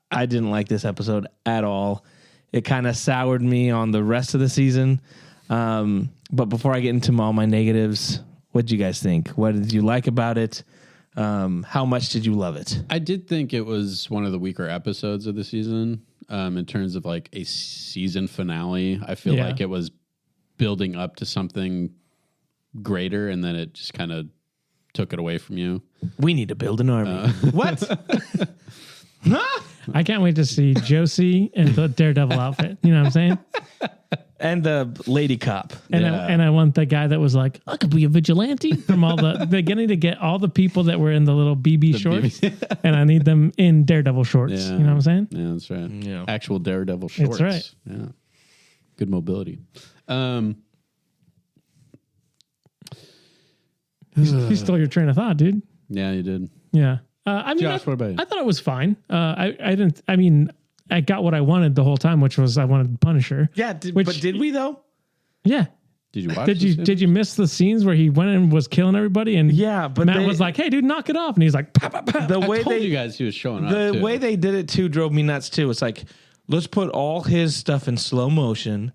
I didn't like this episode at all. It kind of soured me on the rest of the season. But before I get into all my negatives, what did you guys think? What did you like about it? How much did you love it? I did think it was one of the weaker episodes of the season in terms of like a season finale. I feel like it was building up to something greater, and then it just kind of took it away from you. We need to build an army. What? I can't wait to see Josie in the Daredevil outfit. You know what I'm saying? And the lady cop. And I want the guy that was like, I could be a vigilante from all the beginning to get all the people that were in the little BB shorts, and I need them in Daredevil shorts. Yeah. You know what I'm saying? Yeah, that's right. Yeah. Actual Daredevil shorts. That's right. Yeah. Good mobility. You stole your train of thought, dude. Yeah, you did. Yeah. I mean, Josh, what about you? I thought it was fine. I didn't. I mean, I got what I wanted the whole time, which was I wanted Punisher. Yeah, but did we though? Yeah. Did you watch? Did you miss the scenes where he went and was killing everybody? And Yeah, but Matt was like, "Hey, dude, knock it off," and he's like, "Pow, pow, pow." The I way told they you guys he was showing up. the too. way they did it too drove me nuts too. It's like, let's put all his stuff in slow motion,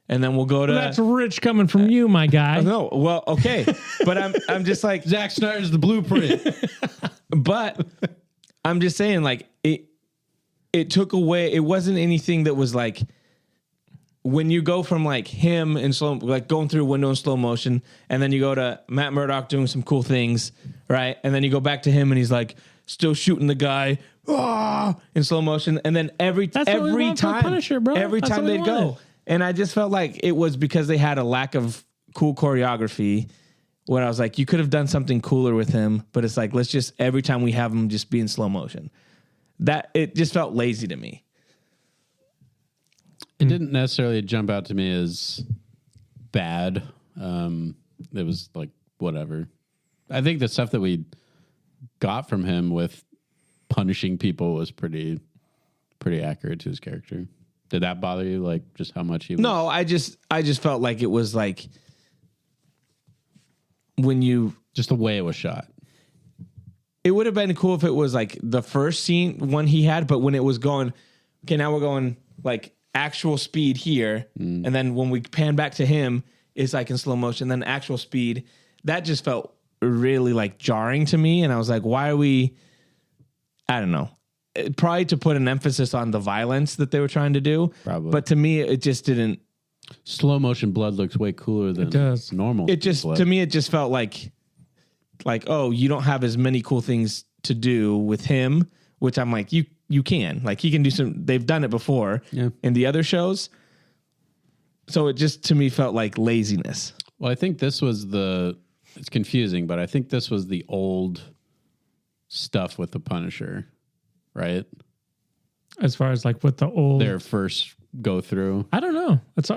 and then we'll go to. That's rich coming from you, my guy. No, well, okay, but I'm just like, Zack Snyder's the blueprint. but I'm just saying, like it took away. It wasn't anything that was like. When you go from like him in slow, like going through a window in slow motion, and then you go to Matt Murdock doing some cool things, right? And then you go back to him, and he's like still shooting the guy in slow motion, and then every what we want from time, Punisher, bro. every That's time what we they'd go, wanted. and I just felt like it was because they had a lack of cool choreography. When I was like, you could have done something cooler with him, but it's like let's just every time we have him just be in slow motion. That it just felt lazy to me. It didn't necessarily jump out to me as bad. It was like whatever. I think the stuff that we got from him with punishing people was pretty accurate to his character. Did that bother you? Like just how much he was? No, I just felt like it was like when you. Just the way it was shot. It would have been cool if it was like the first scene one he had, but when it was going, okay, now we're going like actual speed here, and then when we pan back to him, it's like in slow motion. Then actual speed. That just felt really like jarring to me, and I was like, why are we? I don't know. Probably to put an emphasis on the violence that they were trying to do. Probably. But to me, it just didn't. Slow motion blood looks way cooler than It does. normal. It just blood. to me, it just felt like, oh, you don't have as many cool things to do with him, which I'm like, you can. Like he can do some. They've done it before in the other shows. So it just to me felt like laziness. Well, I think this was it's confusing, but I think this was the old stuff with the Punisher, right? As far as like with the old, Their first go through. I don't know. It's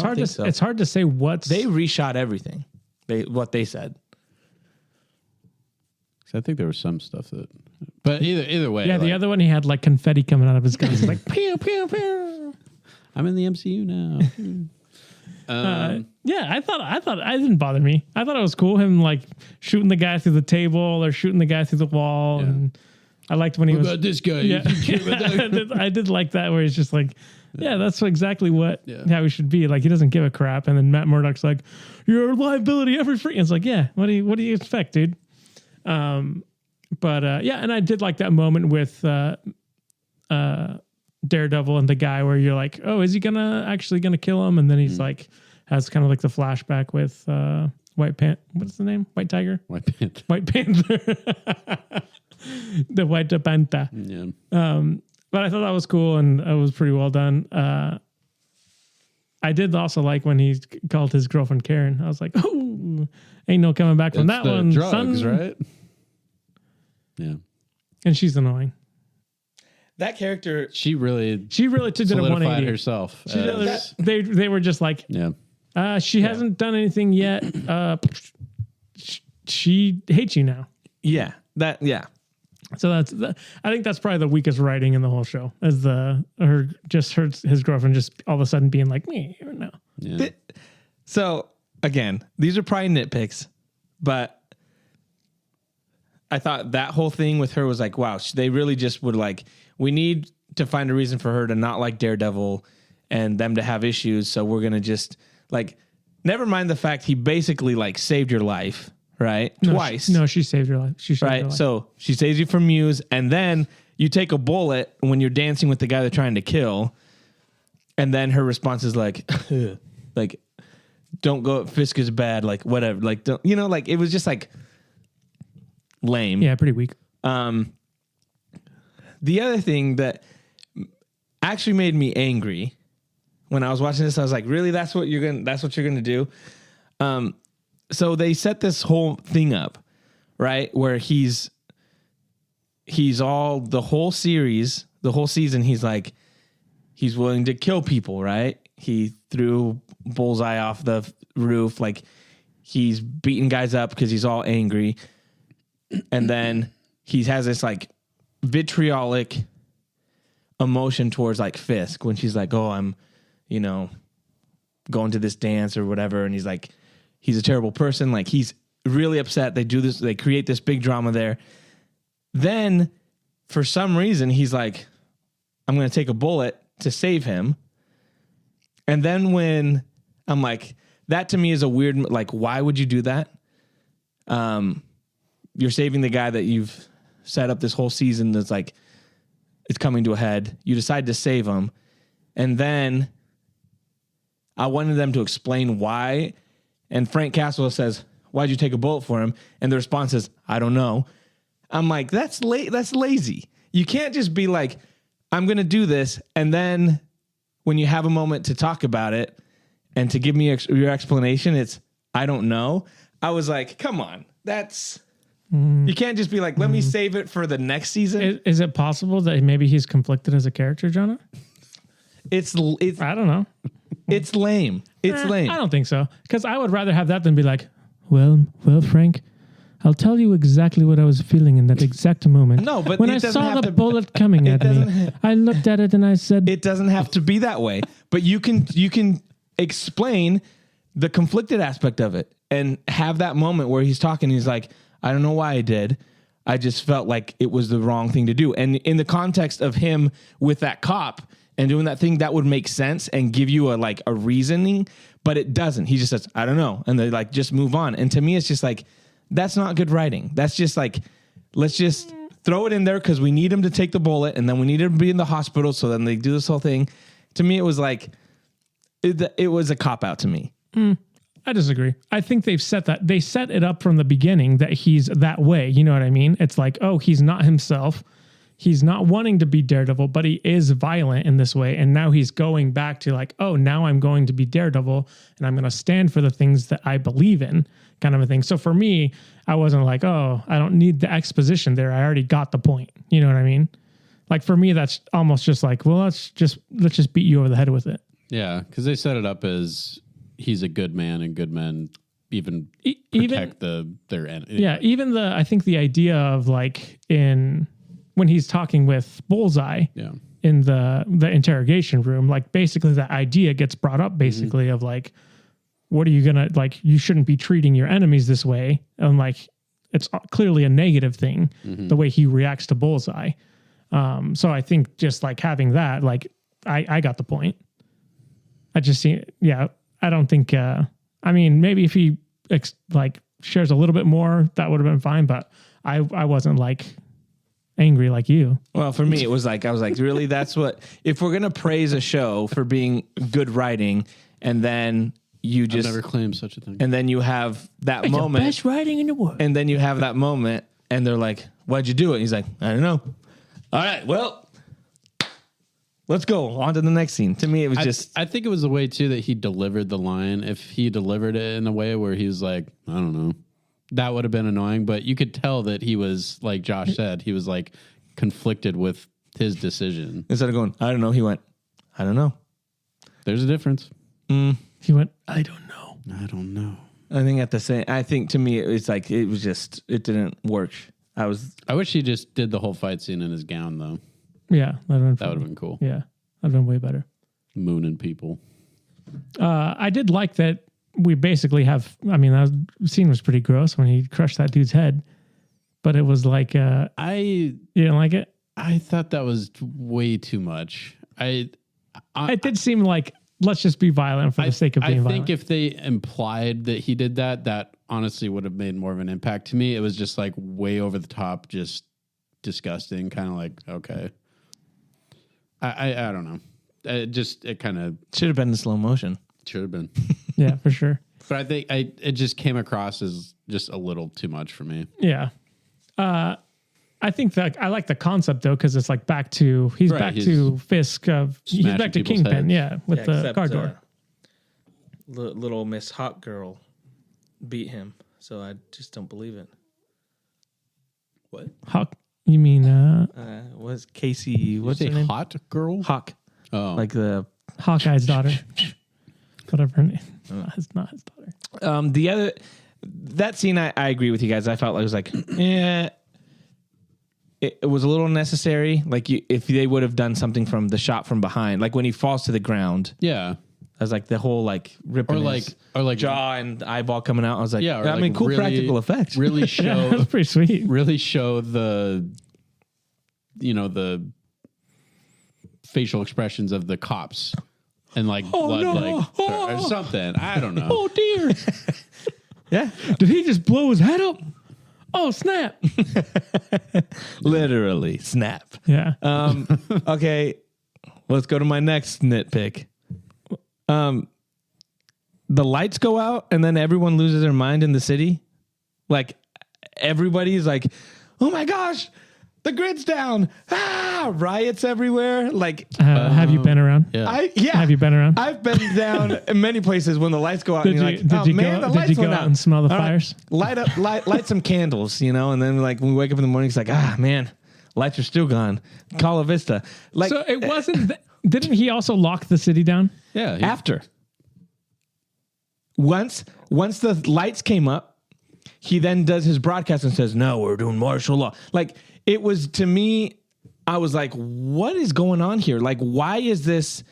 hard to so. it's hard to say what's They reshot everything. What they said. I think there was some stuff but either way. Yeah, like, the other one he had like confetti coming out of his guns. It's like pew pew pew. I'm in the MCU now. Yeah, I thought it didn't bother me. I thought it was cool him like shooting the guy through the table or shooting the guy through the wall, and I liked when he what was. about this guy? Yeah, I did like that where he's just like, yeah, that's exactly how he should be. Like he doesn't give a crap, and then Matt Murdock's like, you're a liability every free. And it's like, yeah, what do you expect, dude? But yeah, and I did like that moment with Daredevil and the guy where you're like, oh, is he actually gonna kill him? And then he's like, has kind of like the flashback with what's the name? White Tiger? White Panther. White Panther. The White Panther. Yeah. But I thought that was cool and it was pretty well done. I did also like when he called his girlfriend Karen. I was like, oh, ain't no coming back from That's that the one, drugs, son. right? Yeah. And she's annoying. That character. She really Did a solidified 180 herself. They were just like, yeah. she hasn't done anything yet. She hates you now. Yeah. Yeah. So I think that's probably the weakest writing in the whole show, is his girlfriend just all of a sudden being like me. No. Yeah. So again, these are probably nitpicks, but I thought that whole thing with her was like, wow, they really just would like, we need to find a reason for her to not like Daredevil and them to have issues. So we're going to just like, never mind the fact he basically like saved your life. Right? Twice. She saved your life. She saved your life. So she saves you from Muse, and then you take a bullet when you're dancing with the guy they're trying to kill, and then her response is like, like, don't go, Fisk is bad, like, whatever. Like, don't, like, it was just like lame. Yeah, pretty weak. The other thing that actually made me angry when I was watching this, I was like, really? That's what you're gonna do? So they set this whole thing up, right? Where he's all the whole series, the whole season, he's like, he's willing to kill people, right? He threw Bullseye off the roof. Like he's beating guys up because he's all angry. And then he has this like vitriolic emotion towards like Fisk when she's like, oh, I'm, going to this dance or whatever. And he's like, he's a terrible person. Like he's really upset. They do this. They create this big drama there. Then for some reason, he's like, I'm going to take a bullet to save him. And then when I'm like, that to me is a weird, like, why would you do that? You're saving the guy that you've set up this whole season. That's like, it's coming to a head. You decide to save him. And then I wanted them to explain why. And Frank Castle says, why'd you take a bullet for him? And the response is, I don't know. I'm like, that's lazy. You can't just be like, I'm going to do this. And then when you have a moment to talk about it and to give me your explanation, it's, I don't know. I was like, come on. You can't just be like, let me save it for the next season. Is it possible that maybe he's conflicted as a character, Jonah? It's I don't know. It's lame. It's lame. I don't think so. Because I would rather have that than be like, well, Frank, I'll tell you exactly what I was feeling in that exact moment. No, but when it I doesn't saw have the to- bullet coming at me, I looked at it and I said, It doesn't have to be that way, but you can explain the conflicted aspect of it and have that moment where he's talking. He's like, I don't know why I did. I just felt like it was the wrong thing to do. And in the context of him with that cop and doing that thing, that would make sense and give you a reasoning, but it doesn't. He just says, I don't know. And they like, just move on. And to me, it's just like, that's not good writing. That's just like, let's just throw it in there because we need him to take the bullet and then we need him to be in the hospital. So then they do this whole thing. To me, it was like, it was a cop out to me. I disagree. I think they set it up from the beginning that he's that way. You know what I mean? It's like, oh, he's not himself. He's not wanting to be Daredevil, but he is violent in this way. And now he's going back to like, oh, now I'm going to be Daredevil and I'm going to stand for the things that I believe in, kind of a thing. So for me, I wasn't like, oh, I don't need the exposition there. I already got the point. You know what I mean? Like for me, that's almost just like, well, let's just beat you over the head with it. Yeah, because they set it up as he's a good man and good men even protect their enemy. Yeah, even I think the idea of like when he's talking with Bullseye in the interrogation room, like basically that idea gets brought up basically of like, what are you gonna like? You shouldn't be treating your enemies this way, and like it's clearly a negative thing the way he reacts to Bullseye. So I think just like having that, like I got the point. I just see, I don't think. I mean, maybe if he shares a little bit more, that would have been fine. But I wasn't like angry like you. Well, for me, it was like, I was like, really? That's what, if we're going to praise a show for being good writing and then you just I've never claimed such a thing. And then you have that moment. The best writing in the world. And then you have that moment and they're like, why'd you do it? And he's like, I don't know. All right, well, let's go on to the next scene. To me, it was I think it was the way too that he delivered the line. If he delivered it in a way where he was like, I don't know, that would have been annoying. But you could tell that he was, like Josh said, he was like conflicted with his decision. Instead of going, I don't know, he went, I don't know. There's a difference. He went, I don't know. I don't know. I think to me, it's like, it was just, it didn't work. I wish he just did the whole fight scene in his gown though. Yeah, that would have been cool. Yeah, that'd been way better. Mooning people. I did like that we basically have. I mean, that scene was pretty gross when he crushed that dude's head, but it was like, you didn't like it? I thought that was way too much. It did seem like let's just be violent for the sake of being violent. I think if they implied that he did that honestly would have made more of an impact to me. It was just like way over the top, just disgusting, kind of like, okay. I don't know. It kind of should have been in slow motion. Should have been. Yeah, for sure. But I think it just came across as just a little too much for me. Yeah. I think that I like the concept though, because it's like back to Fisk he's back to Kingpin, with the car door. Little Miss Hot Girl beat him, so I just don't believe it. What? Hawk? You mean was Casey? What's her name? Hot Girl? Hawk. Oh, like the Hawkeye's daughter. Whatever her name. It's not his daughter. That scene, I agree with you guys. I felt like it was like, it was a little necessary. Like if they would have done something from the shot from behind, like when he falls to the ground. Yeah. I was like the whole like ripping his jaw and eyeball coming out. I was like, cool really, practical effect. Really show. That's pretty sweet. Really show the facial expressions of the cops and like blood, or something. I don't know. Oh dear. Yeah. Did he just blow his head up? Oh snap! Literally snap. Yeah. Okay. Let's go to my next nitpick. The lights go out and then everyone loses their mind in the city. Like everybody's like, oh my gosh, the grid's down. Riots everywhere. Like, have you been around? Yeah. Have you been around? I've been down in many places when the lights go out. Did and you're you go out and smell the fires? Light some candles, and then like when we wake up in the morning, it's like, man, lights are still gone. Cala Vista. Like, so it wasn't. Didn't he also lock the city down? Yeah. After. Once the lights came up, he then does his broadcast and says, no, we're doing martial law. Like, it was, to me, I was like, what is going on here? Like, why is this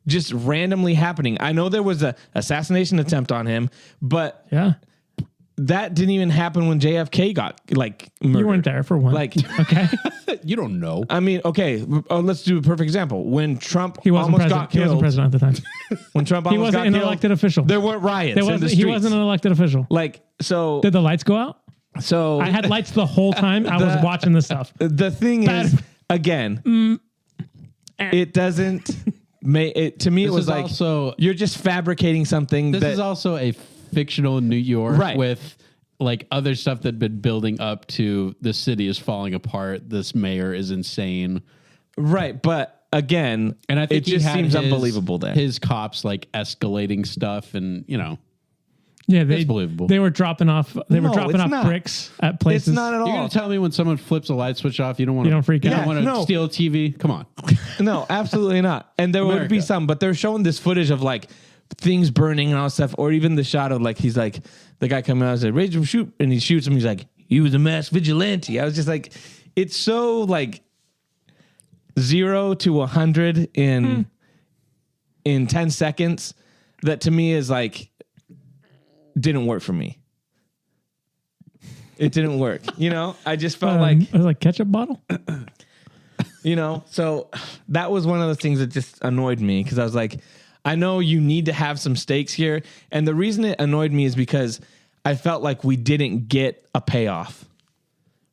just randomly happening? I know there was a assassination attempt on him, but yeah, that didn't even happen when JFK got like murdered. You weren't there for one. Like, okay, You don't know. I mean, okay, let's do a perfect example. When Trump he wasn't almost president. got He wasn't killed, president at the time. when Trump He almost wasn't got an killed, elected official. there weren't riots in the streets. He wasn't an elected official. Like, so, Did the lights go out? so I had lights the whole time. I was watching this stuff. the thing is, again, it doesn't make it to me. This It was is like also you're just fabricating something. this that, is also a fictional New York Right. with like other stuff that had been building up to the city is falling apart. This mayor is insane. right, but again, And I think it he just had seems his- unbelievable. There, His cops like escalating stuff, and Yeah, it's believable. They were dropping off. They were No, dropping it's off not. bricks at places. it's not at You're all. gonna tell me when someone flips a light switch off, you don't want You don't freak out. You don't want to No. steal a TV. Come on. No, absolutely not. And there would be America. some, but they're showing this footage of like things burning and all that stuff, or even the shot of like he's like the guy coming out and said, "Raise him, shoot," and he shoots him. He's like, "He was a mass vigilante." I was just like, it's so like 0 to 100 in 10 seconds that to me is like didn't work for me. It didn't work. You know, I just felt like it was like ketchup bottle. you know, so that was one of the things that just annoyed me because I was like, I know you need to have some stakes here. And the reason it annoyed me is because I felt like we didn't get a payoff,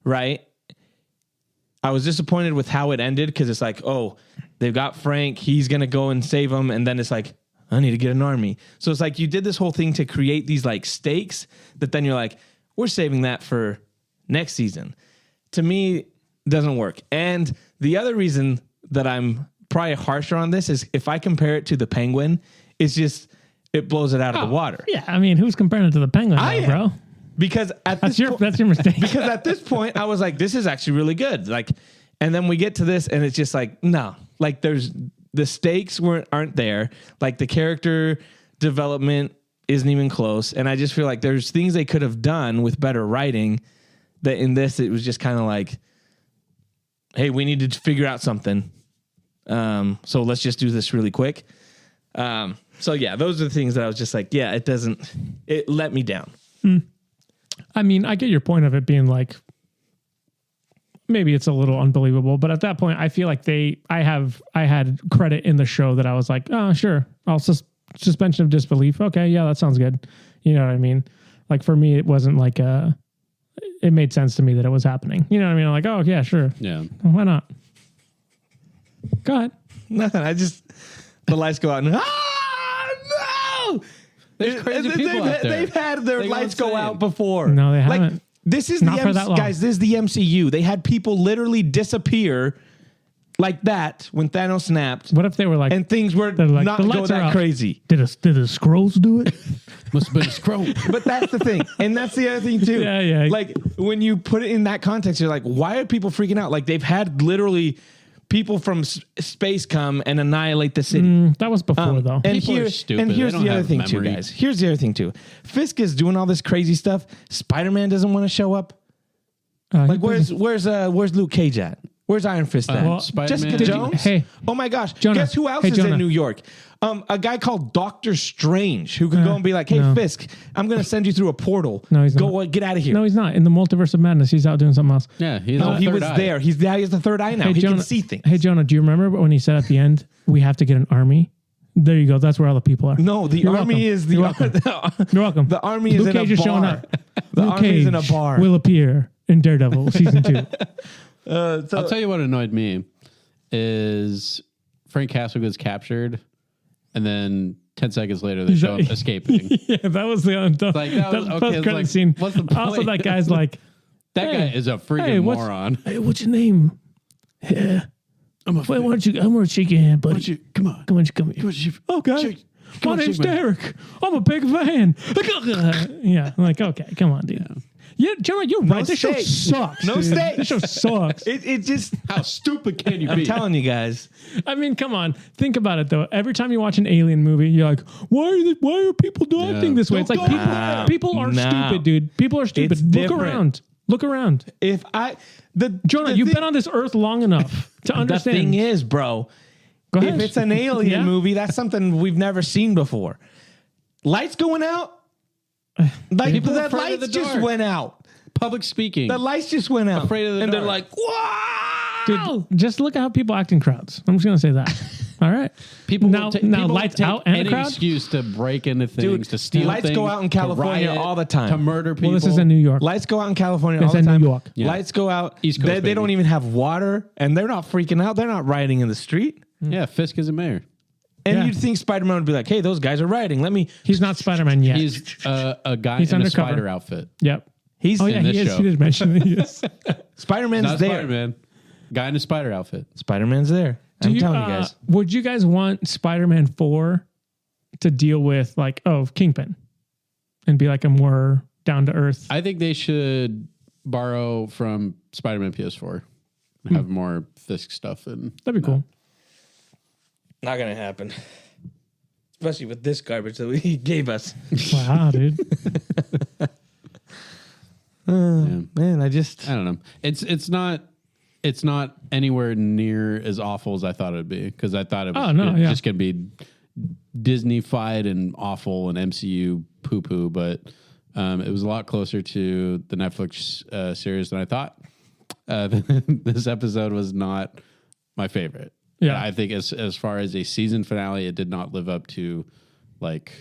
right? I was disappointed with how it ended because it's like, oh, they've got Frank. He's going to go and save him. And then it's like, I need to get an army. So it's like you did this whole thing to create these like stakes that then you're like, we're saving that for next season. To me, doesn't work. And the other reason that I'm probably harsher on this is if I compare it to the Penguin, it's just, it blows it out of the water. Yeah, I mean, who's comparing it to the Penguin, I though, am. bro? Because at That's this your mistake. because at this point I was like, this is actually really good. Like, and then we get to this and it's just like, no, like there's the stakes aren't there. Like the character development isn't even close. And I just feel like there's things they could have done with better writing that in this, it was just kind of like, hey, we need to figure out something. So let's just do this really quick. So yeah, those are the things that I was just like, yeah, it let me down. I mean, I get your point of it being like, maybe it's a little unbelievable, but at that point, I feel like I had credit in the show that I was like, oh, sure, I'll suspension of disbelief. Okay, yeah, that sounds good. You know what I mean? Like for me, it wasn't like it made sense to me that it was happening. You know what I mean? I'm like, oh yeah, sure, Yeah. why not? Go ahead. Nothing. The lights go out and no! There's crazy people out there. They've had their They go lights go insane. out before. No, they Like, haven't. this is Not for that long. guys. This is the MCU. They had people literally disappear like that when Thanos snapped, What if they were like, and things were they're like, not the go lights are that out. crazy. did the scrolls do it? Must have been a scroll. But that's the thing, and that's the other thing too. Yeah. Like when you put it in that context, you're like, why are people freaking out? Like they've had literally people from space come and annihilate the city. That was before though. And People are stupid. And here's They don't the other have thing too, memory. guys. Here's the other thing too. Fisk is doing all this crazy stuff. Spider-Man doesn't want to show up. Like where's Luke Cage at? Where's Iron Fist at? well, Spider-Man- Jessica Jones? Hey. Oh my gosh. Jonah. Guess who else Hey, is Jonah. in New York? A guy called Doctor Strange who can go and be like, hey, no. Fisk, I'm going to send you through a portal. No, he's go not. Get out of here. No, he's not. In the multiverse of madness, he's out doing something else. Yeah, he's No, on he third was eye. there. He has the third eye now. He can see things. Hey, Jonah, do you remember when he said at the end, we have to get an army? There you go. That's where all the people are. No, the You're army welcome. is the You're welcome. You're welcome. The army is Luke in Cage a is showing bar. up. The Luke army is in a Cage bar. will appear in Daredevil season 2. I'll tell you what annoyed me is Frank Castle gets captured, and then 10 seconds later they show up escaping. Yeah, that was the Like, that was- okay, post it's credit like, scene. what's the Also, point? that guy's like, That Hey, guy is a freaking hey, moron. Hey, what's your name? Yeah, I'm a why don't you? I'm gonna shake your hand, buddy. come on. Come on, come here. Okay. My name's Derek. I'm a big fan. Yeah, I'm like, okay, come on, dude. Yeah, Jonah, you're right. This show stakes. sucks. No dude. stakes. This show sucks. It just, How stupid can you I'm be? telling you guys. I mean, come on. Think about it though. Every time you watch an alien movie, you're like, why are people acting this way? It's like people are stupid, dude. People are stupid. It's Look different. around. Look around. Jonah, you've been on this earth long enough to The understand. thing is, bro, Go ahead. if it's an alien Yeah. movie, that's something we've never seen before. Lights going out, Like People the afraid of lights the just dark. went out. Public speaking. The lights just went out. Afraid of the and they're dark. like, wow. Dude, just look at how people act in crowds. I'm just gonna say that. All right. People now, will ta- now people will lights take out and a any crowd. excuse to break into things, Dude, to steal lights things, go out in to California riot, all the time. to murder people. Well, this is in New York. Lights go out in California all It's the in time. New York. Yeah. Lights go out. East Coast, They don't baby. even have water, and they're not freaking out. They're not rioting in the street. Yeah, Fisk is a mayor. And Yeah. you'd think Spider-Man would be like, hey, those guys are rioting. Let me. He's not Spider-Man yet. He's a guy He's in undercover. a spider outfit. Yep. He's Oh yeah, in he this is. show. He did mention it. Yes. Spider-Man's Not there. Spider-Man. Guy in a spider outfit. Spider-Man's there. Do I'm telling you guys. Would you guys want Spider-Man 4 to deal with like, Kingpin and be like a more down to earth? I think they should borrow from Spider-Man PS4 and have more Fisk stuff. And That'd be cool. Not gonna happen. Especially with this garbage that he gave us. Wow, dude. Man, I don't know. It's not anywhere near as awful as I thought it'd be, because I thought it was just gonna be Disney-fied and awful and MCU poo-poo, but it was a lot closer to the Netflix series than I thought. This episode was not my favorite. Yeah. I think as far as a season finale, it did not live up to like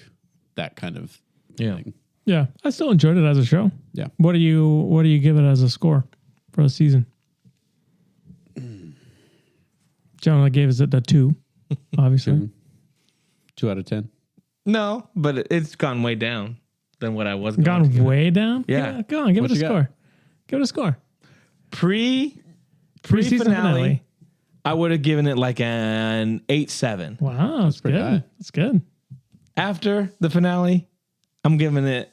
that kind of thing. Yeah, I still enjoyed it as a show. Yeah. What do you give it as a score for the season? Jonah gave us it a 2, obviously. 2 out of 10. No, but it's gone way down than what I was going to Gone give it. way down? Yeah. Go on, give What it a you got? score. Give it a score. Pre-season finale, I would have given it like an 8-7. Wow, that's pretty good. high. That's good. After the finale, I'm giving it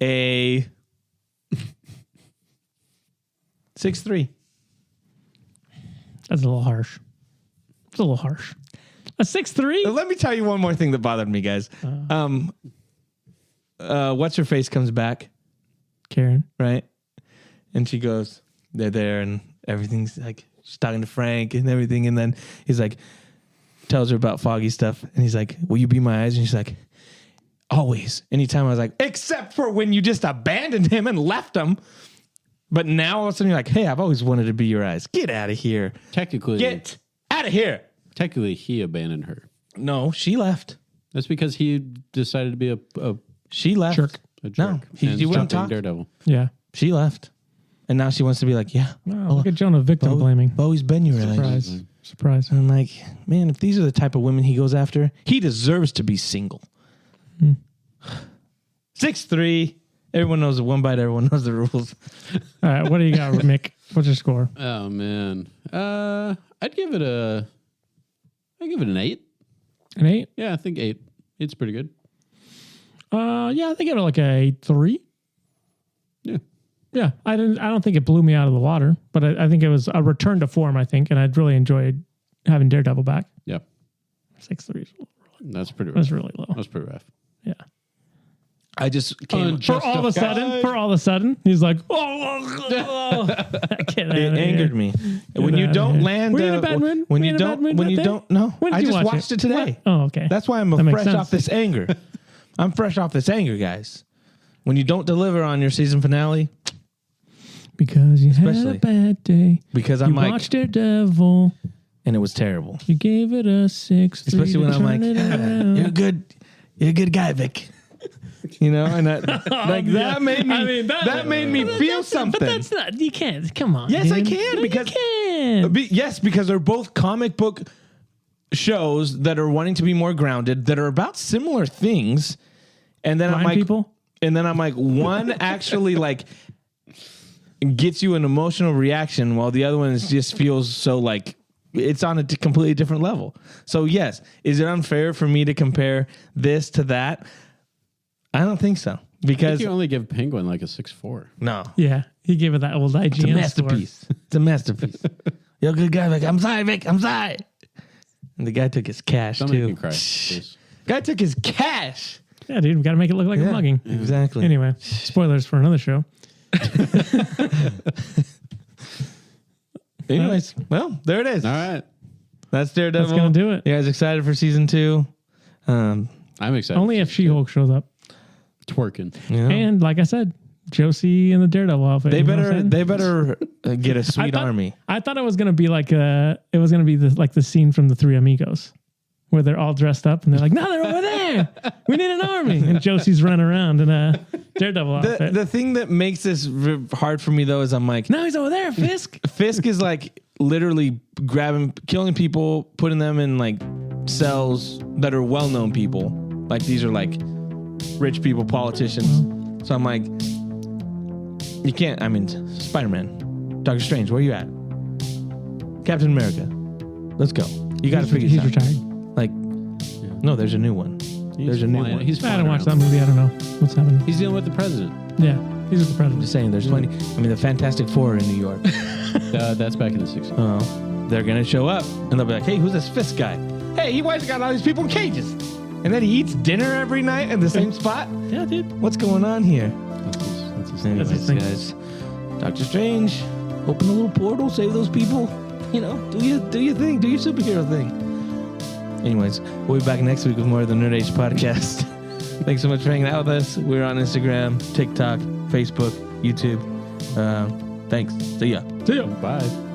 a 6-3. That's a little harsh. It's a little harsh. A 6-3? Let me tell you one more thing that bothered me, guys. What's her face comes back, Karen. right? And she goes, they're there, and everything's like, she's talking to Frank and everything. And then he's like, tells her about Foggy stuff. And he's like, will you be my eyes? And she's like, always. Anytime I was like, except for when you just abandoned him and left him. But now all of a sudden you're like, hey, I've always wanted to be your eyes. Get out of here. Technically, Out of here. technically, he abandoned her. No, she left. That's because he decided to be a She left. Jerk. jerk. No, he and wouldn't stop talk. being Daredevil. Yeah. She left. And now she wants to be like, yeah. Wow, look at Jonah victim blaming. I've always been your eyes. Surprise. And I'm like, man, if these are the type of women he goes after, he deserves to be single. 6-3. Everyone knows the one bite. Everyone knows the rules. All right, what do you got, Mick? What's your score? Oh man, I'd give it an 8. An 8? Yeah, I think 8. It's pretty good. Yeah, I think it like a 3. Yeah. Yeah, I don't think it blew me out of the water, but I think it was a return to form. I think, and I'd really enjoyed having Daredevil back. Yeah, 6-3. that's pretty rough. That's really low. That's pretty rough. Yeah. I just came. For all of a sudden, he's like, oh, I can't. It angered me. When you don't land, Were you in a bad mood? when Were you in a bad don't, mood when that you day? don't, no, When did I you just watch watched it it? today. Oh, okay. That's why I'm That makes fresh sense. off this anger. I'm fresh off this anger, guys. When you don't deliver on your season finale, Because you had Especially a bad day. because You I'm like, watched Daredevil. and it was terrible. You gave it a 6. Especially when I'm like, you're a good guy, Vic. You know, and that that made me that made me feel something. But that's not. You can't. Come on. Yes, I dude. can, No, because- you can. Yes, because they're both comic book shows that are wanting to be more grounded, that are about similar things. And then I'm Blind like, people? and then I'm like, one actually like gets you an emotional reaction, while the other one just feels so like it's on a completely different level. So yes, is it unfair for me to compare this to that? I don't think so, I because think you only give Penguin like a 6.4. no, Yeah, he gave it that old IGN it's a masterpiece. It's a masterpiece. You're a good guy, Vic. I'm sorry, Vic. I'm sorry. And the guy took his cash Don't make too. me cry, please. Guy took his cash. Yeah, dude, we got to make it look like a mugging. Exactly. Anyway, spoilers for another show. Anyways, well, there it is. All right, That's Daredevil. That's gonna do it. You guys excited for season 2? I'm excited. Only if She-Hulk shows up. Twerking. Yeah. And like I said, Josie in the Daredevil outfit. They you know what I'm better saying? get a sweet thought- army. I thought it was gonna be like the scene from the Three Amigos, where they're all dressed up and they're like, "No, they're over there. We need an army." And Josie's running around in a Daredevil outfit. The thing that makes this hard for me though is I'm like, No, he's over there, Fisk. Fisk is like literally killing people, putting them in like cells that are well-known people. Like these are like rich people, politicians. So I'm like, you can't. I mean, Spider-Man, Doctor Strange, where you at? Captain America, let's go. You got to figure He's this out. retired. Like, no, there's a new one. There's a new one. He's I flying didn't watch that around. movie. I don't know what's happening. He's dealing with the president. Yeah, he's with the I'm president. just saying, there's plenty. I mean, the Fantastic Four are in New York. That's back in the 60s. Oh, they're gonna show up and they'll be like, "Hey, who's this Fisk guy? Hey, why's he got all these people in cages? And then he eats dinner every night in the same spot? Yeah, dude. What's going on here?" That's his Anyways, his thing. guys, Doctor Strange, open a little portal, save those people. You know, do your thing, do your superhero thing. Anyways, we'll be back next week with more of the Nerd Age podcast. Thanks so much for hanging out with us. We're on Instagram, TikTok, Facebook, YouTube. Thanks. See ya. See ya. Bye.